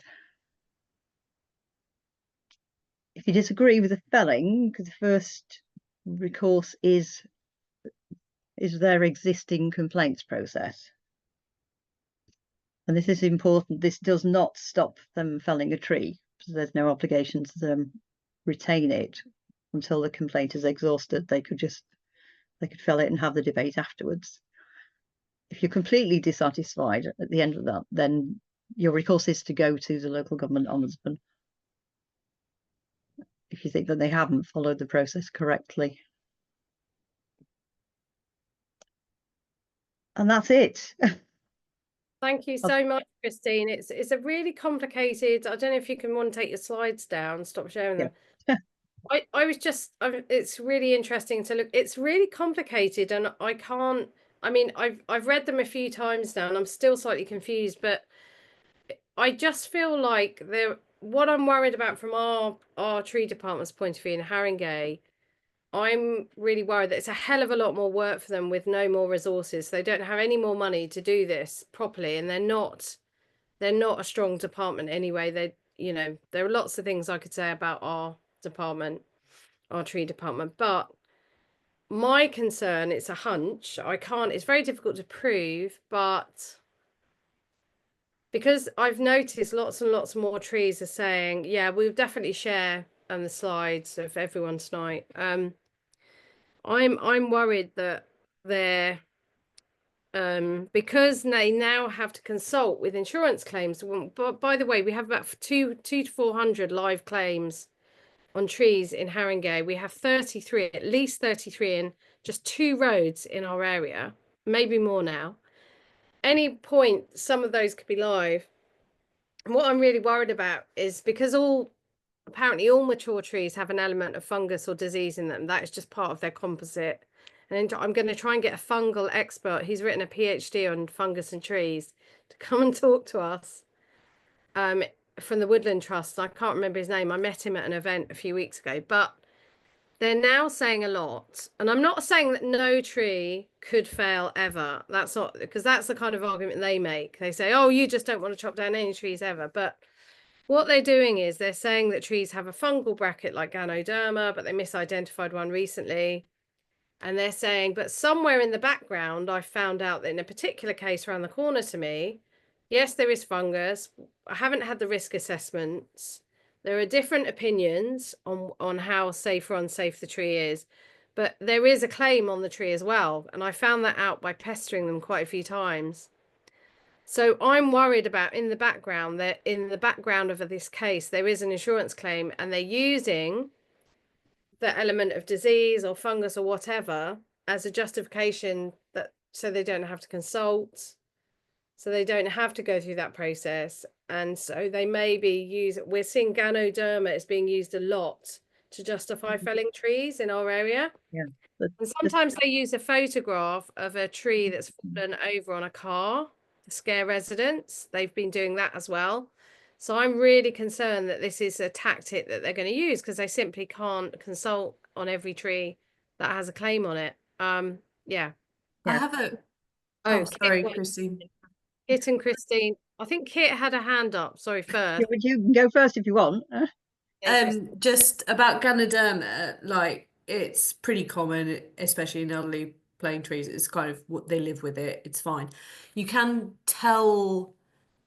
Speaker 2: If you disagree with the felling, the first recourse is is their existing complaints process. And this is important. This does not stop them felling a tree. So there's no obligation to them retain it until the complaint is exhausted. They could fell it and have the debate afterwards. If you're completely dissatisfied at the end of that, then your recourse is to go to the local government ombudsman if you think that they haven't followed the process correctly. And that's it.
Speaker 8: Thank you so much, Christine. It's a really complicated. I don't know if you can want to take your slides down, stop sharing them.
Speaker 2: Yeah.
Speaker 8: It's really interesting to look. It's really complicated, and I've read them a few times now, and I'm still slightly confused. But I just feel like what I'm worried about from our tree department's point of view in Haringey, I'm really worried that it's a hell of a lot more work for them with no more resources. They don't have any more money to do this properly, and they're not a strong department anyway. There are lots of things I could say about our department, our tree department, but my concern, it's a hunch. It's very difficult to prove, but because I've noticed lots and lots more trees are saying, yeah, we'll definitely share the slides of everyone tonight. I'm worried that they're because they now have to consult with insurance claims. But by the way, we have about two to 400 live claims on trees in Haringey. We have 33, at least 33 in just 2 roads in our area, maybe more now. Any point, some of those could be live. And what I'm really worried about is because apparently all mature trees have an element of fungus or disease in them. That is just part of their composite. And I'm going to try and get a fungal expert. He's written a PhD on fungus and trees to come and talk to us from the Woodland Trust. I can't remember his name. I met him at an event a few weeks ago, but they're now saying a lot. And I'm not saying that no tree could fail ever. That's not, because that's the kind of argument they make. They say, oh, you just don't want to chop down any trees ever. But what they're doing is they're saying that trees have a fungal bracket like Ganoderma, but they misidentified one recently. And they're saying, but somewhere in the background, I found out that in a particular case around the corner to me, yes, there is fungus. I haven't had the risk assessments. There are different opinions on how safe or unsafe the tree is, but there is a claim on the tree as well. And I found that out by pestering them quite a few times. So I'm worried about in the background of this case, there is an insurance claim and they're using the element of disease or fungus or whatever as a justification so they don't have to consult, so they don't have to go through that process. And so they we're seeing Ganoderma is being used a lot to justify felling trees in our area.
Speaker 2: Yeah.
Speaker 8: And sometimes they use a photograph of a tree that's fallen over on a car to scare residents. They've been doing that as well. So I'm really concerned that this is a tactic that they're going to use because they simply can't consult on every tree that has a claim on it. Yeah.
Speaker 10: I have a.
Speaker 8: Oh,
Speaker 10: Oh, sorry, Christine.
Speaker 8: Kit and Christine. I think Kit had a hand up. Sorry, first.
Speaker 2: Yeah, you can go first if you want.
Speaker 10: Just about Ganoderma, like it's pretty common, especially in elderly plane trees. It's kind of what they live with it. It's fine. You can tell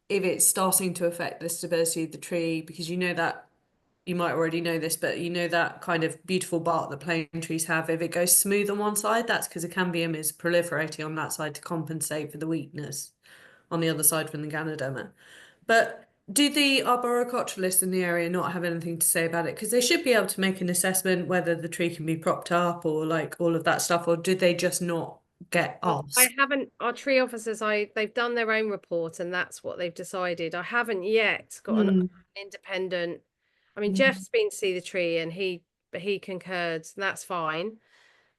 Speaker 10: if it's starting to affect the stability of the tree because you know that you might already know this, but you know that kind of beautiful bark that plane trees have. If it goes smooth on one side, that's because the cambium is proliferating on that side to compensate for the weakness on the other side from the Ganoderma. But do the arboriculturalists in the area not have anything to say about it? Because they should be able to make an assessment whether the tree can be propped up or like all of that stuff, or do they just not get asked?
Speaker 8: I haven't, our tree officers, they've done their own report and that's what they've decided. I haven't yet got an independent. I mean, Jeff's been to see the tree and he concurred, and that's fine,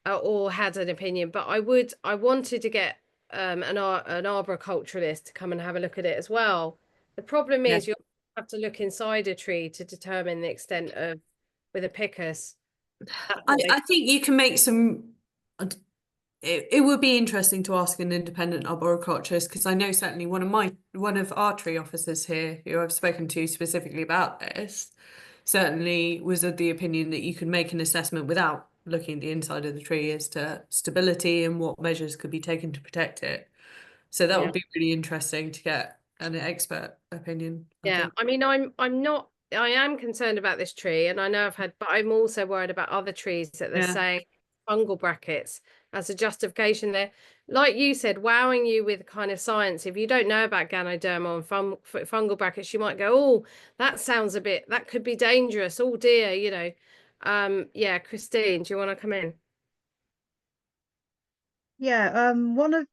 Speaker 8: or had an opinion. But I wanted to get an arboriculturalist to come and have a look at it as well. The problem is you have to look inside a tree to determine the extent of with a pickus.
Speaker 10: I think you can make some. It would be interesting to ask an independent arboriculturist because I know certainly one of our tree officers here who I've spoken to specifically about this certainly was of the opinion that you could make an assessment without looking at the inside of the tree as to stability and what measures could be taken to protect it. So that would be really interesting to get an expert opinion. I
Speaker 8: Yeah,
Speaker 10: think.
Speaker 8: I mean, I am concerned about this tree, and I know I've had, but I'm also worried about other trees that they're saying fungal brackets as a justification there. Like you said, wowing you with kind of science. If you don't know about Ganoderma and fungal brackets, you might go, oh, that sounds a bit, that could be dangerous. Oh dear, you know. Yeah, Christine, do you want to come in?
Speaker 2: Yeah,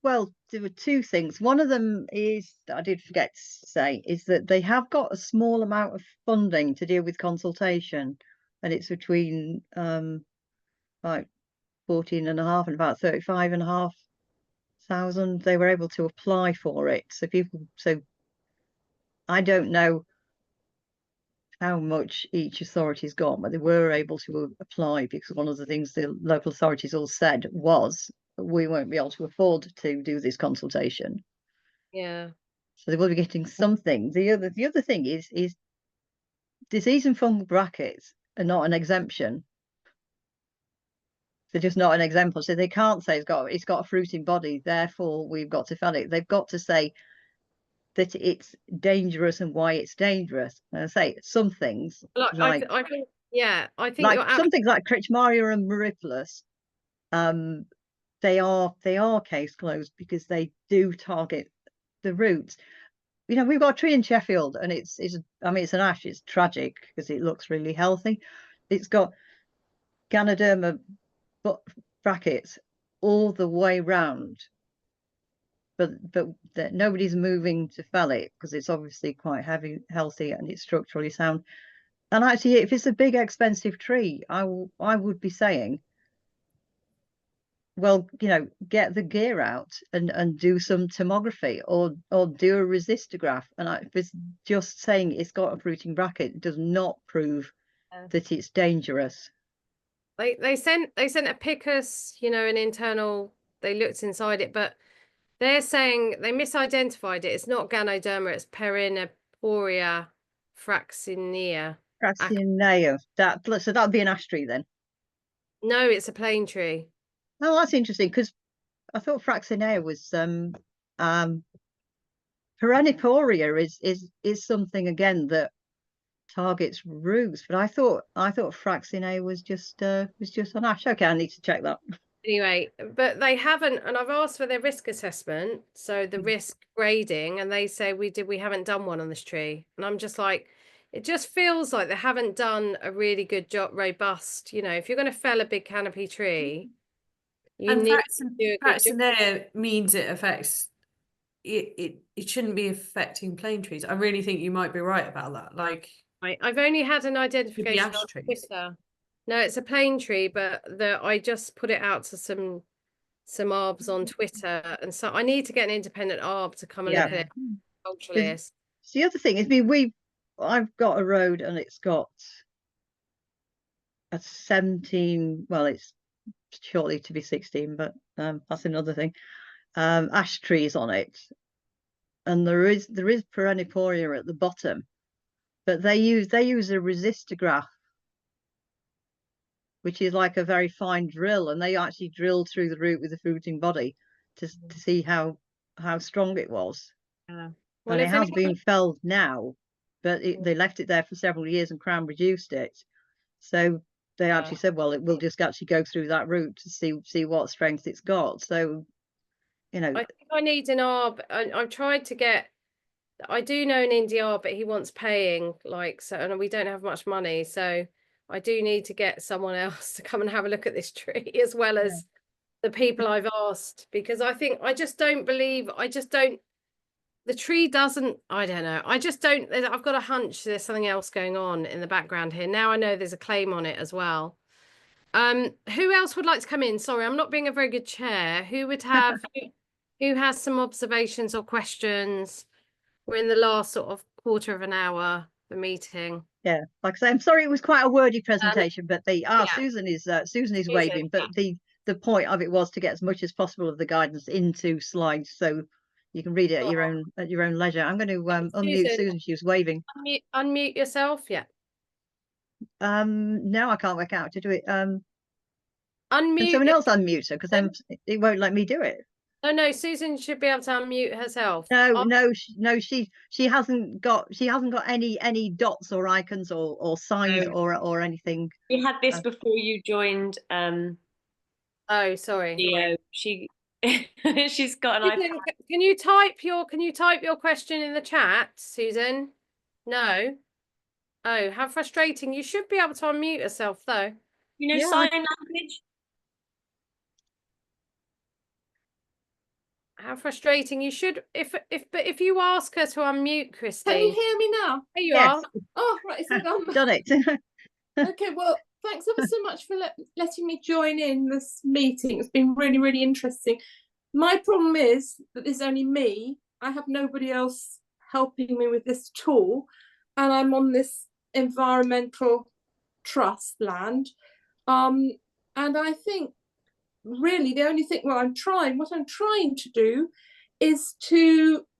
Speaker 2: well, there were two things. One of them is, I did forget to say, is that they have got a small amount of funding to deal with consultation, and it's between like 14 and a half and about 35 and a half thousand. They were able to apply for it. So I don't know how much each authority's got, but they were able to apply, because one of the things the local authorities all said was we won't be able to afford to do this consultation.
Speaker 8: Yeah.
Speaker 2: So they will be getting something. The other thing is disease and fungal brackets are not an exemption. They're just not an example. So they can't say it's got a fruiting body, therefore we've got to fell it. They've got to say that it's dangerous and why it's dangerous. And I say some things
Speaker 8: Like I think, yeah, I think
Speaker 2: like
Speaker 8: you're
Speaker 2: some things like Critchmaria and Maripolis, they are case closed because they do target the roots. You know, we've got a tree in Sheffield, and it's I mean, it's an ash. It's tragic because it looks really healthy. It's got Ganoderma brackets all the way round, but nobody's moving to fell it because it's obviously quite healthy, and it's structurally sound. And actually, if it's a big expensive tree, I would be saying, well, you know, get the gear out and do some tomography, or do a resistograph. And if it's just saying it's got a fruiting bracket, does not prove that it's dangerous.
Speaker 8: They sent a picus, you know, an internal. They looked inside it, but they're saying they misidentified it. It's not Ganoderma. It's Perinoporia fraxinea.
Speaker 2: Fraxinea. So that'd be an ash tree then.
Speaker 8: No, it's a plane tree.
Speaker 2: Oh, that's interesting, because I thought Fraxinea was Pereniporia is something again that targets roots, but I thought Fraxinea was just an ash. Okay, I need to check that.
Speaker 8: Anyway, but they haven't, and I've asked for their risk assessment, so the risk grading, and they say we haven't done one on this tree, and I'm just like, it just feels like they haven't done a really good job, robust. You know, if you're going to fell a big canopy tree, you need to do a good job.
Speaker 10: Fraxinea means it affects it shouldn't be affecting plane trees. I really think you might be right about that. Like,
Speaker 8: I've only had an identification
Speaker 10: ash
Speaker 8: on
Speaker 10: trees.
Speaker 8: Twitter. No, it's a plane tree, but I just put it out to some ARBs on Twitter, and so I need to get an independent ARB to come and look at it culturally.
Speaker 2: The other thing is, I've got a road, and it's got a 17. Well, it's shortly to be 16, but that's another thing. Ash trees on it, and there is Pereniporia at the bottom, but they use a resistograph, which is like a very fine drill, and they actually drilled through the root with the fruiting body to see how strong it was.
Speaker 8: Well,
Speaker 2: and it has been felled now, but they left it there for several years, and Crown reduced it. So they actually said, well, it will just actually go through that route to see what strength it's got. So, you know,
Speaker 8: I think I need an ARB. I've tried to get. I do know an indie ARB, but he wants paying, like, so, and we don't have much money, so I do need to get someone else to come and have a look at this tree, as well as the people I've asked, because I just don't believe. The tree doesn't, I don't know. I just don't, I've got a hunch there's something else going on in the background here. Now I know there's a claim on it as well. Who else would like to come in? Sorry, I'm not being a very good chair. Who would have, who has some observations or questions? We're in the last sort of quarter of an hour of the meeting.
Speaker 2: Yeah, like I say, I'm sorry it was quite a wordy presentation, but Susan is waving, but the point of it was to get as much as possible of the guidance into slides, so you can read it at your own leisure. I'm going to unmute Susan. She was waving.
Speaker 8: Unmute yourself. Yeah.
Speaker 2: No, I can't work out to do it. Can
Speaker 8: Unmute.
Speaker 2: someone else unmute her? Because then it won't let me do it.
Speaker 8: No, Susan should be able to unmute herself.
Speaker 2: No, she hasn't got any dots or icons or signs
Speaker 1: No.
Speaker 2: or anything.
Speaker 1: We had this before you joined.
Speaker 8: Oh, sorry.
Speaker 1: Geo. She's got an
Speaker 8: Susan,
Speaker 1: iPad.
Speaker 8: can you type your question in the chat, Susan? No. Oh, how frustrating. You should be able to unmute yourself though.
Speaker 1: You know,
Speaker 2: Yeah,
Speaker 1: sign language.
Speaker 8: How frustrating. You should if you ask her to unmute,
Speaker 3: Can you
Speaker 8: Christine.
Speaker 3: hear me now?
Speaker 8: There you
Speaker 2: Yes.
Speaker 8: are.
Speaker 3: Oh, right, is it on?
Speaker 2: done it.
Speaker 3: Okay, well, thanks ever so much for letting me join in this meeting. It's been really, really interesting. My problem is that there's only me. I have nobody else helping me with this tool, and I'm on this environmental trust land. And I think really the only thing, what I'm trying to do is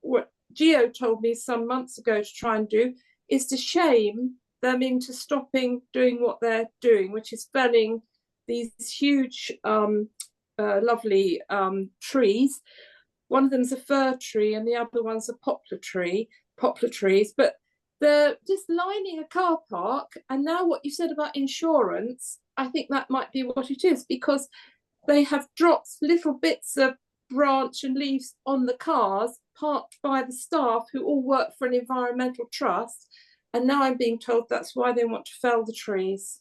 Speaker 3: what Geo told me some months ago to try and do, is to shame them into stopping doing what they're doing, which is felling these huge, lovely trees. One of them's a fir tree and the other one's a poplar trees, but they're just lining a car park. And now what you said about insurance, I think that might be what it is, because they have dropped little bits of branch and leaves on the cars parked by the staff who all work for an environmental trust. And now I'm being told that's why they want to fell the trees.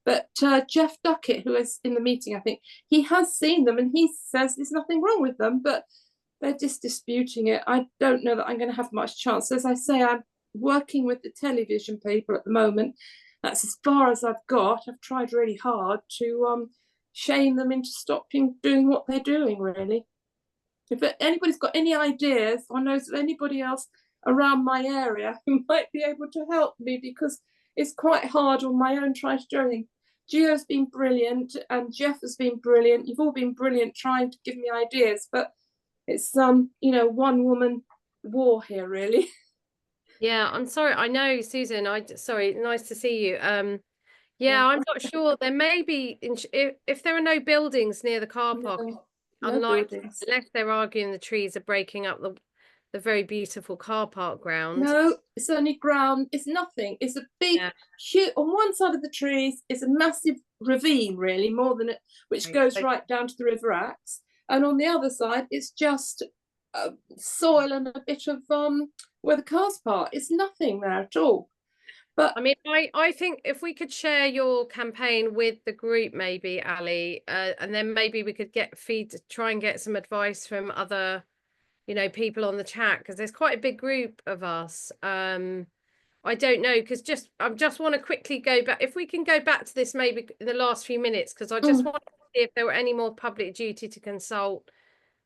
Speaker 3: But Jeff Duckett, who is in the meeting, I think, he has seen them and he says there's nothing wrong with them, but they're just disputing it. I don't know that I'm going to have much chance. As I say, I'm working with the television people at the moment. That's as far as I've got. I've tried really hard to shame them into stopping doing what they're doing, really. If anybody's got any ideas or knows of anybody else around my area who might be able to help me, because it's quite hard on my own trying to do anything. Gio's been brilliant and Jeff has been brilliant. You've all been brilliant trying to give me ideas, but it's one woman war here, really.
Speaker 8: Yeah, I'm sorry. I know, Susan. Sorry. Nice to see you. Yeah, I'm not sure. There may be if there are no buildings near the car park,
Speaker 3: No
Speaker 8: unlike
Speaker 3: buildings.
Speaker 8: unless they're arguing the trees are breaking up the very beautiful car park ground.
Speaker 3: No, it's only ground. It's nothing. It's a big, huge. On one side of the trees is a massive ravine, really, more than it, which goes right down to the River Axe. And on the other side, it's just soil and a bit of where the cars park. It's nothing there at all. But
Speaker 8: I mean, I think if we could share your campaign with the group, maybe, Ali, and then maybe we could try and get some advice from other, people on the chat, because there's quite a big group of us. I don't know, because I just want to quickly go back. If we can go back to this maybe in the last few minutes, because I just want to see if there were any more public duty to consult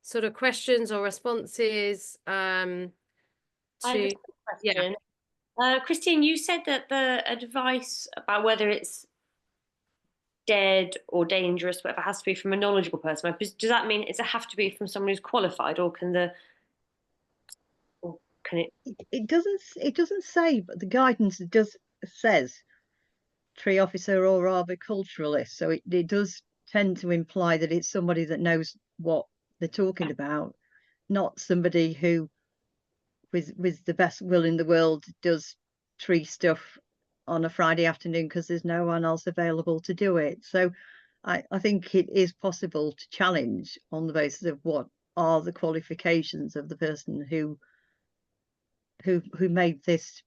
Speaker 8: sort of questions or responses.
Speaker 1: I have a question. Christine, you said that the advice about whether it's dead or dangerous, whatever, has to be from a knowledgeable person. Does that mean it have to be from someone who's qualified, or can it?
Speaker 2: It doesn't say, but the guidance says tree officer or arboriculturalist. So it does tend to imply that it's somebody that knows what they're talking about, not somebody who, with the best will in the world, does tree stuff on a Friday afternoon because there's no one else available to do it. So I think it is possible to challenge on the basis of what are the qualifications of the person who made this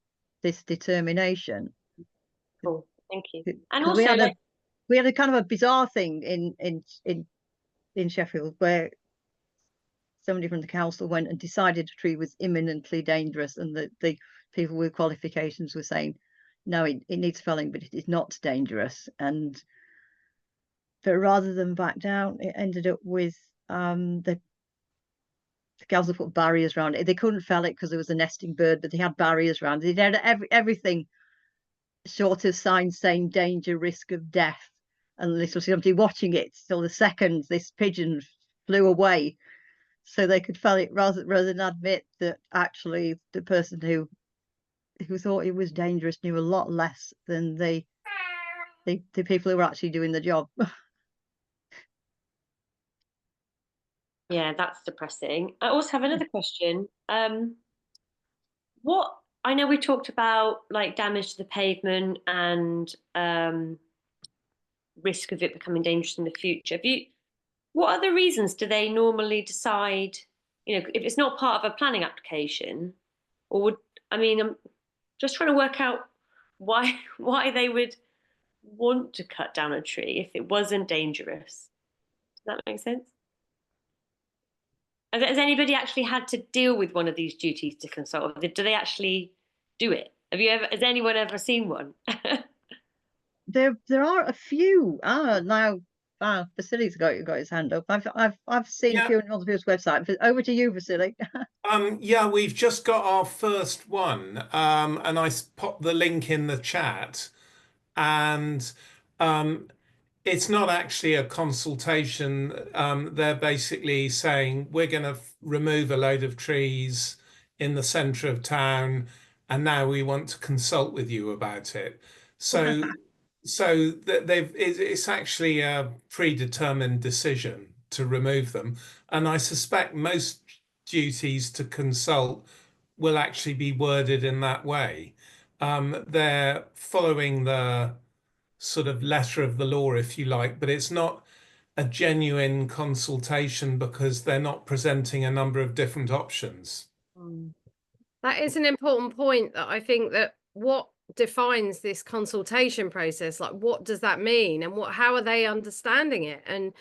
Speaker 2: determination.
Speaker 1: Cool, thank you. And
Speaker 2: also,
Speaker 1: also,
Speaker 2: we had a kind of a bizarre thing in Sheffield, where somebody from the council went and decided a tree was imminently dangerous, and the people with qualifications were saying, no, it needs felling, but it is not dangerous. But rather than back down, it ended up with the council put barriers around it. They couldn't fell it because there was a nesting bird, but they had barriers around it. They had everything short of signs saying danger, risk of death, and little somebody watching it till the second this pigeon flew away, so they could fell it rather than admit that actually the person who thought it was dangerous knew a lot less than the people who were actually doing the job.
Speaker 1: Yeah, that's depressing. I also have another question. What I know we talked about like damage to the pavement and risk of it becoming dangerous in the future. What other reasons do they normally decide, you know, if it's not part of a planning application, or would, I mean, I'm just trying to work out why they would want to cut down a tree if it wasn't dangerous. Does that make sense? Has anybody actually had to deal with one of these duties to consult? Do they actually do it? Has anyone ever seen one?
Speaker 2: There are a few. Now, Vasily's got his hand up. I've seen a
Speaker 5: Yeah.
Speaker 2: few on other people's website. Over to you, Vasily.
Speaker 5: Yeah, we've just got our first one, and I popped the link in the chat, and um, it's not actually a consultation. They're basically saying we're going to remove a load of trees in the centre of town, and now we want to consult with you about it. So, so that it's actually a predetermined decision to remove them, and I suspect most duties to consult will actually be worded in that way. They're following the sort of letter of the law, if you like, but it's not a genuine consultation because they're not presenting a number of different options.
Speaker 8: That is an important point, that I think that what defines this consultation process, like what does that mean, and how are they understanding it? And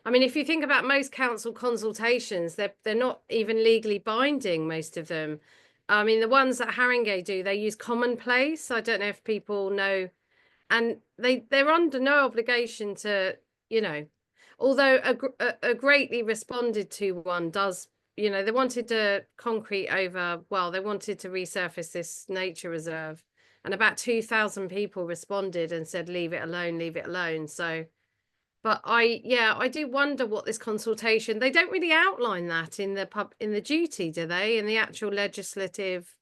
Speaker 8: I mean, if you think about most council consultations, they're not even legally binding, most of them. I mean, the ones that Haringey do, they use commonplace. I don't know if people know, and they're under no obligation to, you know, although a greatly responded to one does, you know, they wanted to concrete over, well, they wanted to resurface this nature reserve, and about 2,000 people responded and said leave it alone, leave it alone. So but I do wonder what this consultation, they don't really outline that in the duty, do they, in the actual legislative,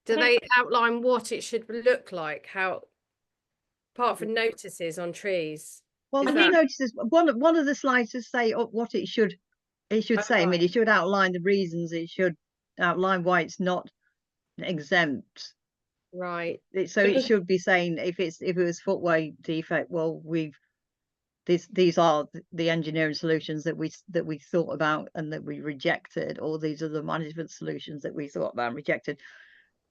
Speaker 8: do they outline what it should look like, how, apart from notices on trees?
Speaker 2: Well,
Speaker 8: Is
Speaker 2: the
Speaker 8: that
Speaker 2: notices, one of the slides just say what it should say. I mean, it should outline the reasons. It should outline why it's not exempt.
Speaker 8: right?
Speaker 2: So it should be saying if it was footway defect, well, these are the engineering solutions that we thought about and that we rejected, or these are the management solutions that we thought about and rejected.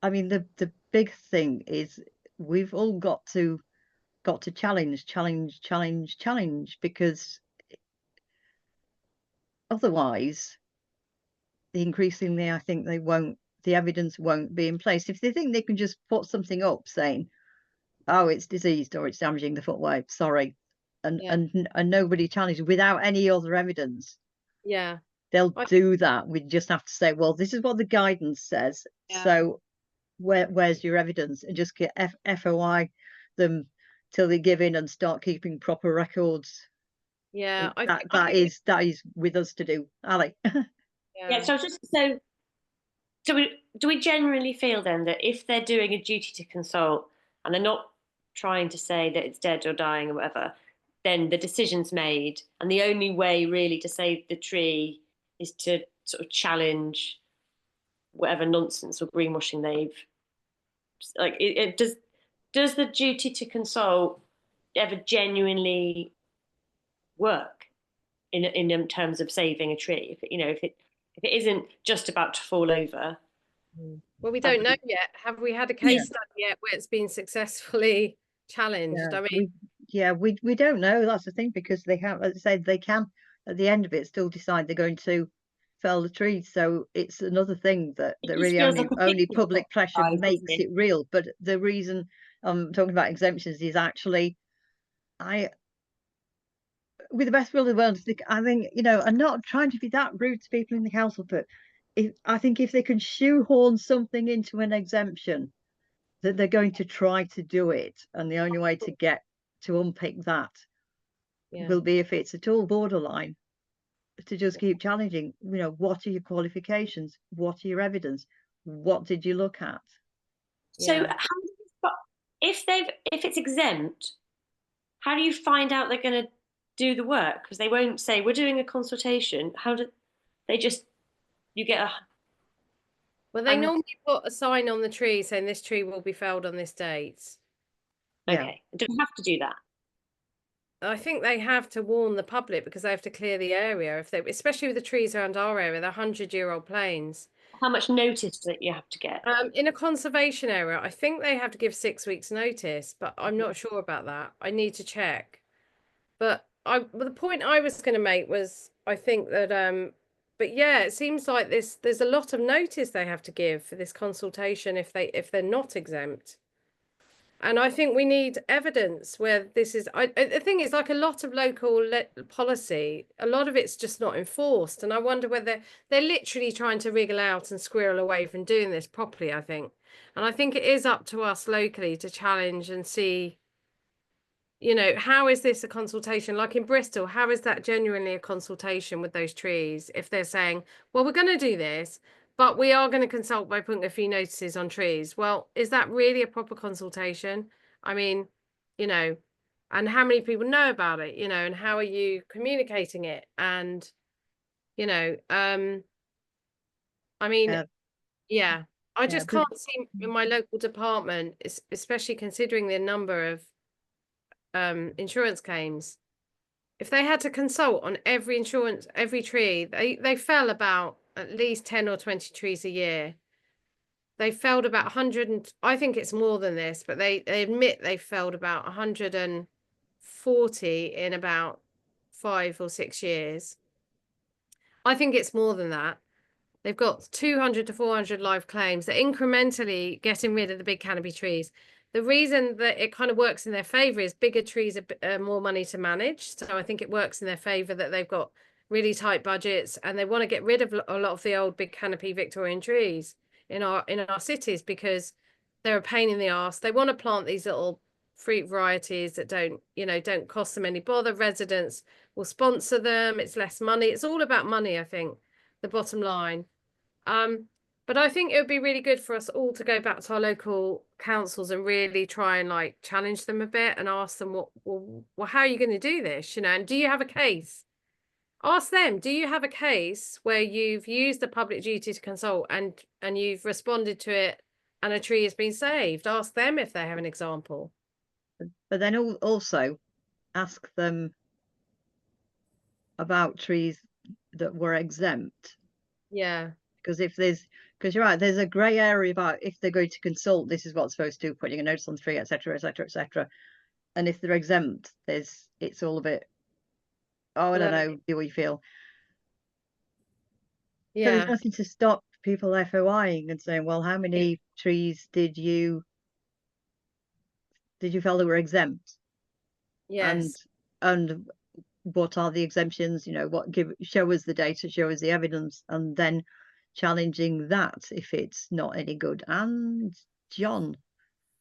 Speaker 2: I mean, the big thing is we've all got to challenge, because otherwise, increasingly, I think the evidence won't be in place. If they think they can just put something up saying, oh, it's diseased or it's damaging the footway, sorry, and nobody challenges without any other evidence,
Speaker 8: Yeah,
Speaker 2: they'll do that. We just have to say, well, this is what the guidance says. So where's your evidence? And just get FOI them till they give in and start keeping proper records.
Speaker 8: yeah.
Speaker 2: That is with us to do, Ali.
Speaker 1: Yeah, so do we generally feel then that if they're doing a duty to consult and they're not trying to say that it's dead or dying or whatever, then the decision's made, and the only way really to save the tree is to sort of challenge whatever nonsense or greenwashing they've like it does the duty to consult ever genuinely work in terms of saving a tree? If it isn't just about to fall over.
Speaker 8: Well, we don't know yet. Have we had a case study yet where it's been successfully challenged? I mean,
Speaker 2: we don't know. That's the thing, because they have, as I said, they can at the end of it still decide they're going to fell the tree. So it's another thing that really only public pressure makes it real. But the reason I'm talking about exemptions is actually, with the best will of the world, I think, I'm not trying to be that rude to people in the council, but I think if they can shoehorn something into an exemption, that they're going to try to do it, and the only way to get to unpick that will be, if it's at all borderline, to just keep challenging. What are your qualifications? What are your evidence? What did you look at?
Speaker 1: So if it's exempt, how do you find out they're going to do the work? Because they won't say we're doing a consultation. How do they just you get a
Speaker 8: Well, they
Speaker 1: I'm-
Speaker 8: normally put a sign on the tree saying this tree will be felled on this date.
Speaker 2: Yeah.
Speaker 1: okay? Don't have to do that.
Speaker 8: I think they have to warn the public because they have to clear the area if they, especially with the trees around our area, they're 100-year-old planes.
Speaker 1: How much notice that you have to get?
Speaker 8: In a conservation area, I think they have to give 6 weeks notice, but I'm not sure about that. I need to check. But the point I was going to make was I think that but yeah, it seems like there's a lot of notice they have to give for this consultation if they're not exempt. And I think we need evidence where this is. The thing is, like a lot of local policy, a lot of it's just not enforced. And I wonder whether they're literally trying to wriggle out and squirrel away from doing this properly, I think. And I think it is up to us locally to challenge and see, how is this a consultation? Like in Bristol, how is that genuinely a consultation with those trees? If they're saying, well, we're going to do this, but we are going to consult by putting a few notices on trees. Well, is that really a proper consultation? I mean, and how many people know about it, and how are you communicating it? And, I mean, yeah, I just can't see in my local department, especially considering the number of insurance claims. If they had to consult on every tree, they fell about at least 10 or 20 trees a year. They felled about 100, and I think it's more than this, but they admit they felled about 140 in about 5 or 6 years. I think it's more than that. They've got 200 to 400 live claims. They're incrementally getting rid of the big canopy trees. The reason that it kind of works in their favour is bigger trees are more money to manage. So I think it works in their favour that they've got really tight budgets and they want to get rid of a lot of the old big canopy Victorian trees in our cities because they're a pain in the arse. They want to plant these little fruit varieties that don't cost them any bother. Residents will sponsor them. It's less money. It's all about money, I think, the bottom line. But I think it would be really good for us all to go back to our local councils and really try and challenge them a bit and ask them well, how are you going to do this? And do you have a case? Ask them, do you have a case where you've used the public duty to consult and you've responded to it and a tree has been saved? Ask them if they have an example.
Speaker 2: But then also ask them about trees that were exempt.
Speaker 8: Yeah.
Speaker 2: Because you're right, there's a grey area about if they're going to consult, this is what's supposed to do, putting a notice on the tree, etc., etc., etc. And if they're exempt, it's all a bit, I don't know, do we feel?
Speaker 8: Yeah.
Speaker 2: So there's nothing to stop people FOIing and saying, well, how many trees did you feel that were exempt?
Speaker 8: Yes.
Speaker 2: And what are the exemptions? Show us the data, show us the evidence, and then challenging that if it's not any good. And John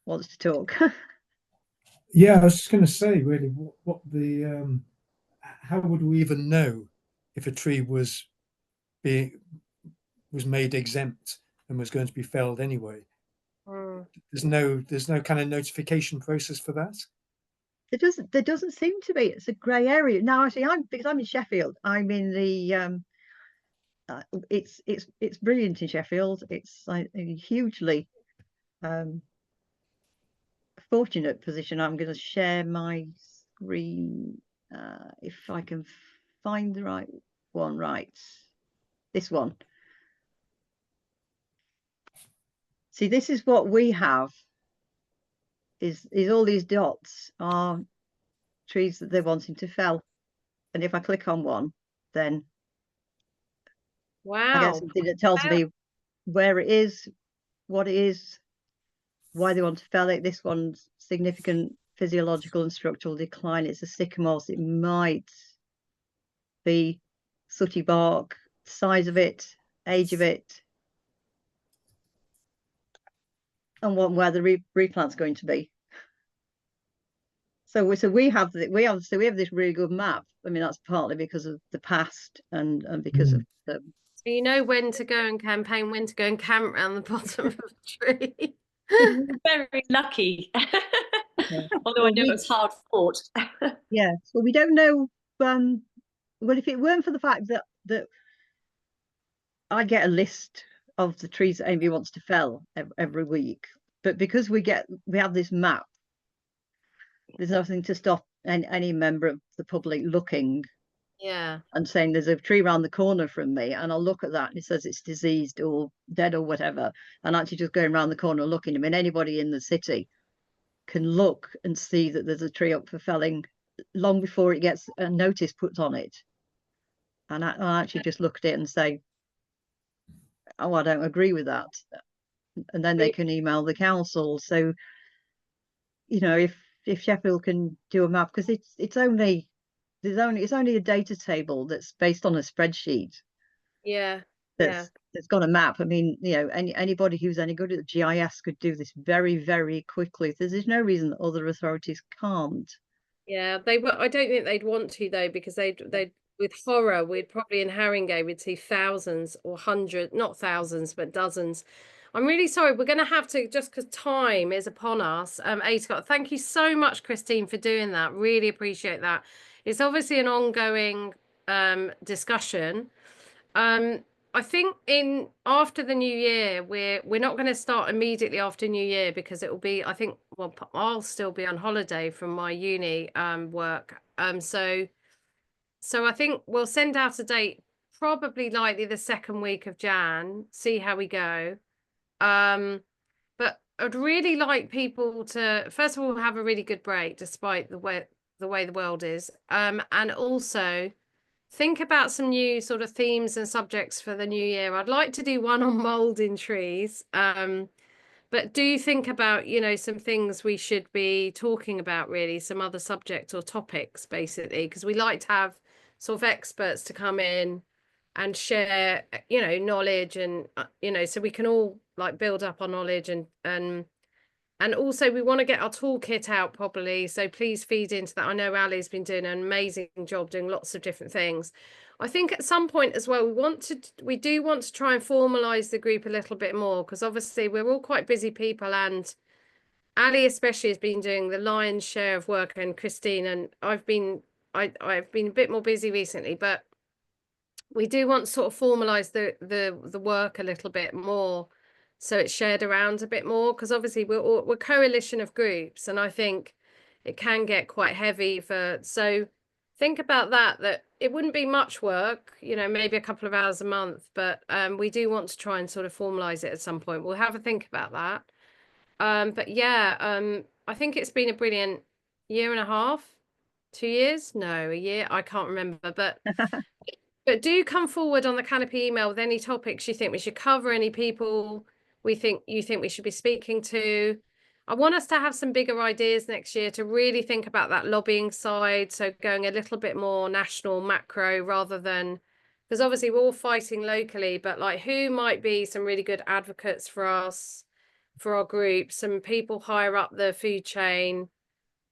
Speaker 2: wants to talk.
Speaker 6: Yeah, I was just going to say, really, what the how would we even know if a tree was made exempt and was going to be felled anyway? There's no kind of notification process for that.
Speaker 2: There doesn't seem to be. It's a grey area now. Actually, because I'm in Sheffield. I'm in the it's brilliant in Sheffield. It's like a hugely fortunate position. I'm going to share my screen if I can find the right one. Right, this one. See, this is what we have. Is all these dots are trees that they're wanting to fell, and if I click on one, then I get something that tells me where it is, what it is, why they want to fell it. This one's significant physiological and structural decline. It's a sycamore, so it might be sooty bark, size of it, age of it, and where the replant's going to be. So we have this really good map. I mean, that's partly because of the past and because of the.
Speaker 8: So you know when to go and campaign, when to go and camp around the bottom of the tree.
Speaker 1: Very lucky. Although I know it's hard fought.
Speaker 2: Yeah, well, we don't know well, if it weren't for the fact that I get a list of the trees that Amy wants to fell every week, but because we have this map, there's nothing to stop any member of the public looking
Speaker 8: Yeah.
Speaker 2: and saying there's a tree around the corner from me, and I'll look at that and it says it's diseased or dead or whatever, and actually just going around the corner looking. I mean, anybody in the city can look and see that there's a tree up for felling long before it gets a notice put on it. And I actually just look at it and say, oh, I don't agree with that. And then they can email the council. So, you know, if Sheffield can do a map, because it's only a data table that's based on a spreadsheet
Speaker 8: Yeah.
Speaker 2: that's got a map. I mean, you know, anybody who's any good at GIS could do this very, very quickly. There's no reason that other authorities can't.
Speaker 8: Yeah, they were. I don't think they'd want to though, because they'd with horror, we'd probably in Haringey we'd see thousands or hundreds, not thousands, but dozens. I'm really sorry. We're going to have to, just because time is upon us. Scott, thank you so much, Christine, for doing that. Really appreciate that. It's obviously an ongoing discussion. I think after the new year, we're not going to start immediately after New Year, because it will be, I think, well, I'll still be on holiday from my uni work. So I think we'll send out a date probably likely the second week of Jan, see how we go. But I'd really like people to, first of all, have a really good break despite the way the world is. And also think about some new sort of themes and subjects for the new year. I'd like to do one on mold in trees. But do think about, you know, some things we should be talking about, really, some other subjects or topics, basically, because we like to have sort of experts to come in and share, you know, knowledge and, you know, so we can all like build up our knowledge and also we want to get our toolkit out properly. So please feed into that. I know Ali's been doing an amazing job doing lots of different things. I think at some point as well, we do want to try and formalize the group a little bit more, because obviously we're all quite busy people, and Ali especially has been doing the lion's share of work, and Christine, and I've been a bit more busy recently, but we do want to sort of formalize the work a little bit more, so it's shared around a bit more, because obviously we're a coalition of groups, and I think it can get quite heavy so think about that it wouldn't be much work, you know, maybe a couple of hours a month, but we do want to try and sort of formalize it at some point. We'll have a think about that. But yeah, I think it's been a brilliant year and a half, 2 years, no, a year, I can't remember, but do come forward on the Canopy email with any topics you think we should cover, any people you think we should be speaking to. I want us to have some bigger ideas next year to really think about that lobbying side. So going a little bit more national, macro, rather than, because obviously we're all fighting locally, but like who might be some really good advocates for us, for our group, some people higher up the food chain,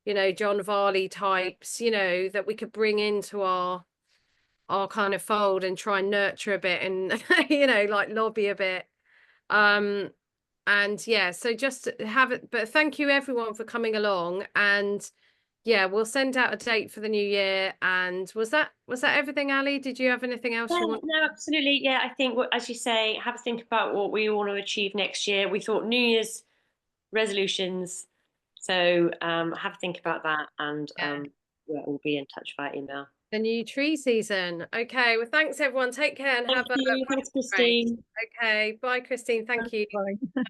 Speaker 8: you know, John Varley types, you know, that we could bring into our kind of fold and try and nurture a bit and, you know, like lobby a bit. And yeah, so just have it, but thank you everyone for coming along, and yeah, we'll send out a date for the new year. And was that everything, Ali? Did you have anything else you want?
Speaker 1: No, absolutely. Yeah, I think as you say, have a think about what we want to achieve next year. We thought New Year's resolutions, so have a think about that, and we'll be in touch via email.
Speaker 8: The new tree season. Okay, well, thanks everyone. Take care and
Speaker 1: Thanks, Christine.
Speaker 8: Okay, bye, Christine. Thank you.
Speaker 2: Bye.